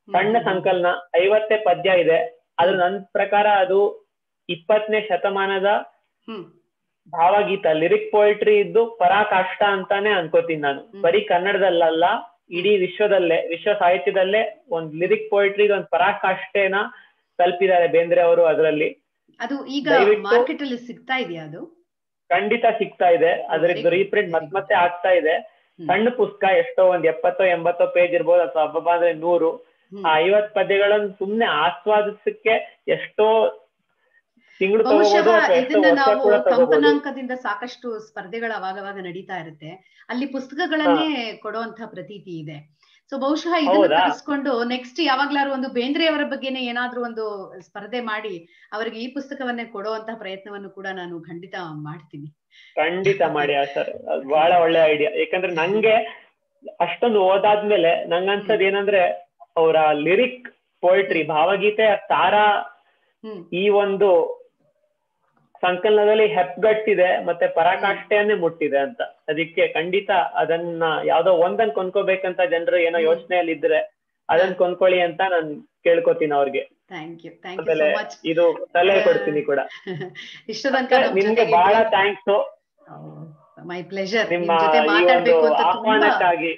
ಸಣ್ಣ ಸಂಕಲನ, 50 ಪದ್ಯ ಇದೆ. ಅದ್ರ ನನ್ ಪ್ರಕಾರ ಅದು 20ನೇ ಶತಮಾನದ ಭಾವಗೀತ, ಲಿರಿಕ್ ಪೋಯಿಟ್ರಿ ಇದ್ದು ಪರಾಕಾಷ್ಠ ಅಂತಾನೆ ಅನ್ಕೋತೀನಿ ನಾನು. ಬರೀ ಕನ್ನಡದಲ್ಲ, ಇಡೀ ವಿಶ್ವದಲ್ಲೇ, ವಿಶ್ವ ಸಾಹಿತ್ಯದಲ್ಲೇ ಒಂದ್ ಲಿರಿಕ್ ಪೋಯಿಟ್ರಿ ಒಂದ್ ಪರಾಕಾಷ್ಠೆನ ತಲುಪಿದ್ದಾರೆ ಬೇಂದ್ರೆ ಅವರು. ಅದರಲ್ಲಿ ಅದು ಈಗ ಮಾರ್ಕೆಟ್ ಅಲ್ಲಿ ಸಿಗ್ತಾ ಇದೆಯಾ? ಅದು ಖಂಡಿತ ಸಿಗ್ತಾ ಇದೆ. ಅದ್ರದ್ದು ರೀಪ್ರಿಂಟ್ ಮತ್ತೆ ಆಗ್ತಾ ಇದೆ. ಸಣ್ಣ ಪುಸ್ತಕ, ಎಷ್ಟೋ ಒಂದ್ 70-80 ಪೇಜ್ ಇರ್ಬೋದು, ಅಥವಾ ಹಬ್ಬ ಅಂದ್ರೆ 100. ಆ 50 ಪದ್ಯಗಳನ್ನು ಸುಮ್ನೆ ಆಸ್ವಾದಿಸಕ್ಕೆ ಎಷ್ಟೋ ತಿಂಗಳು ತಗೋಬಹುದು, ಅಥವಾ ಎಷ್ಟೋ ವರ್ಷ ಕೂಡ ತಗೋಬಹುದು. ಕಂಪನಾಂಕದಿಂದ ಸಾಕಷ್ಟು ಸ್ಪರ್ಧೆಗಳು ಅವಾಗವಾಗ ನಡೀತಾ ಇರುತ್ತೆ. ಅಲ್ಲಿ ಪುಸ್ತಕಗಳನ್ನೇ ಕೊಡುವಂತಹ ಪ್ರತೀತಿ ಇದೆ. ಸೊ ಬಹುಶಃ ಇದನ್ನ ಕಲಿಸ್ಕೊಂಡು ನೆಕ್ಸ್ಟ್ ಯಾವಾಗ್ಲಾರು ಒಂದು ಬೇಂದ್ರೆ ಅವರ ಬಗ್ಗೆನೇ ಏನಾದ್ರೂ ಒಂದು ಸ್ಪರ್ಧೆ ಮಾಡಿ ಅವರಿಗೆ ಈ ಪುಸ್ತಕವನ್ನೇ ಕೊಡುವಂತಹ ಪ್ರಯತ್ನವನ್ನು ಕೂಡ ನಾನು ಖಂಡಿತ ಮಾಡ್ತೀನಿ. ಖಂಡಿತ ಮಾಡಿ ಸರ್, ಅದು ಬಹಳ ಒಳ್ಳೆ ಐಡಿಯಾ. ಯಾಕಂದ್ರೆ ನಂಗೆ ಅಷ್ಟೊಂದು ಓದಾದ್ಮೇಲೆ ನಂಗನ್ಸದ್ ಏನಂದ್ರೆ, ಅವರ ಲಿರಿಕ್ ಪೋಯಿಟ್ರಿ, ಭಾವಗೀತೆಯ ಸಾರ ಈ ಒಂದು ಸಂಕಲನದಲ್ಲಿ ಹೆಪ್ಗಟ್ಟಿದೆ, ಮತ್ತೆ ಪರಾಕಾಷ್ಠೆಯನ್ನೇ ಮುಟ್ಟಿದೆ ಅಂತ. ಅದಕ್ಕೆ ಖಂಡಿತ ಅದನ್ನ ಯಾವ್ದೋ ಒಂದನ್ ಕೊಂಡ್ಕೋಬೇಕಂತ ಜನರು ಏನೋ ಯೋಚನೆಯಲ್ಲಿ ಇದ್ರೆ ಅದನ್ನ ಕೊಂಡ್ಕೊಳ್ಳಿ ಅಂತ ನಾನು ಕೇಳ್ಕೊತೀನಿ ಅವ್ರಿಗೆ. ಇದು ಸಲಹೆ ಕೊಡ್ತೀನಿ ಕೂಡ. ನಿಮ್ಗೆ ಬಹಳ ಥ್ಯಾಂಕ್ಸ್. ಮೈ ಪ್ಲೆಜರ್. ನಿಮ್ಮ ಆಹ್ವಾನಕ್ಕಾಗಿ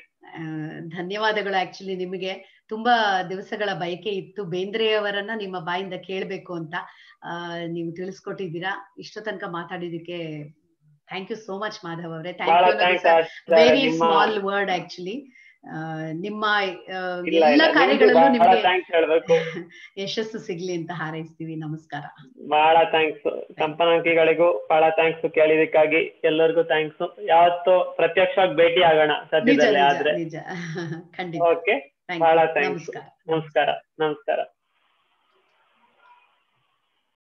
ಧನ್ಯವಾದಗಳು. ಆಕ್ಚುಲಿ ನಿಮಗೆ ತುಂಬಾ ದಿವಸಗಳ ಬಯಕೆ ಇತ್ತು ಬೇಂದ್ರೆಯವರನ್ನ ನಿಮ್ಮ ಬಾಯಿಂದ ಕೇಳ್ಬೇಕು ಅಂತ. ನೀವು ತಿಳಿಸ್ಕೊಟ್ಟಿದ್ದೀರಾ. ಇಷ್ಟ ತನಕ ಮಾತಾಡಿದಕ್ಕೆ thank you so much Madhav ಅವರೇ. Thank you. Very small word actually. ನಿಮ್ಮ ಎಲ್ಲ ಕಾರ್ಯಗಳಲ್ಲೂ ನಿಮಗೆ ಯಶಸ್ಸು ಸಿಗ್ಲಿ ಅಂತ ಹಾರೈಸ್ತೀವಿ. ನಮಸ್ಕಾರ. ಬಹಳ ಥ್ಯಾಂಕ್ಸ್. ಕಂಪನಾಂಕಿಗಳಿಗೂ ಬಹಳ ಥ್ಯಾಂಕ್ಸ್ ಕೇಳಿದಕ್ಕಾಗಿ. ಎಲ್ಲರಿಗೂ ಥ್ಯಾಂಕ್ಸ್. ಯಾವತ್ತೂ ಪ್ರತ್ಯಕ್ಷವಾಗಿ ಭೇಟಿ ಆಗೋಣ ಸದ್ಯದಲ್ಲೇ ಆದ್ರೆ. ನಿಜ, ಖಂಡಿತ. ಓಕೆ, ಬಹಳ ಥ್ಯಾಂಕ್ಸ್. ನಮಸ್ಕಾರ.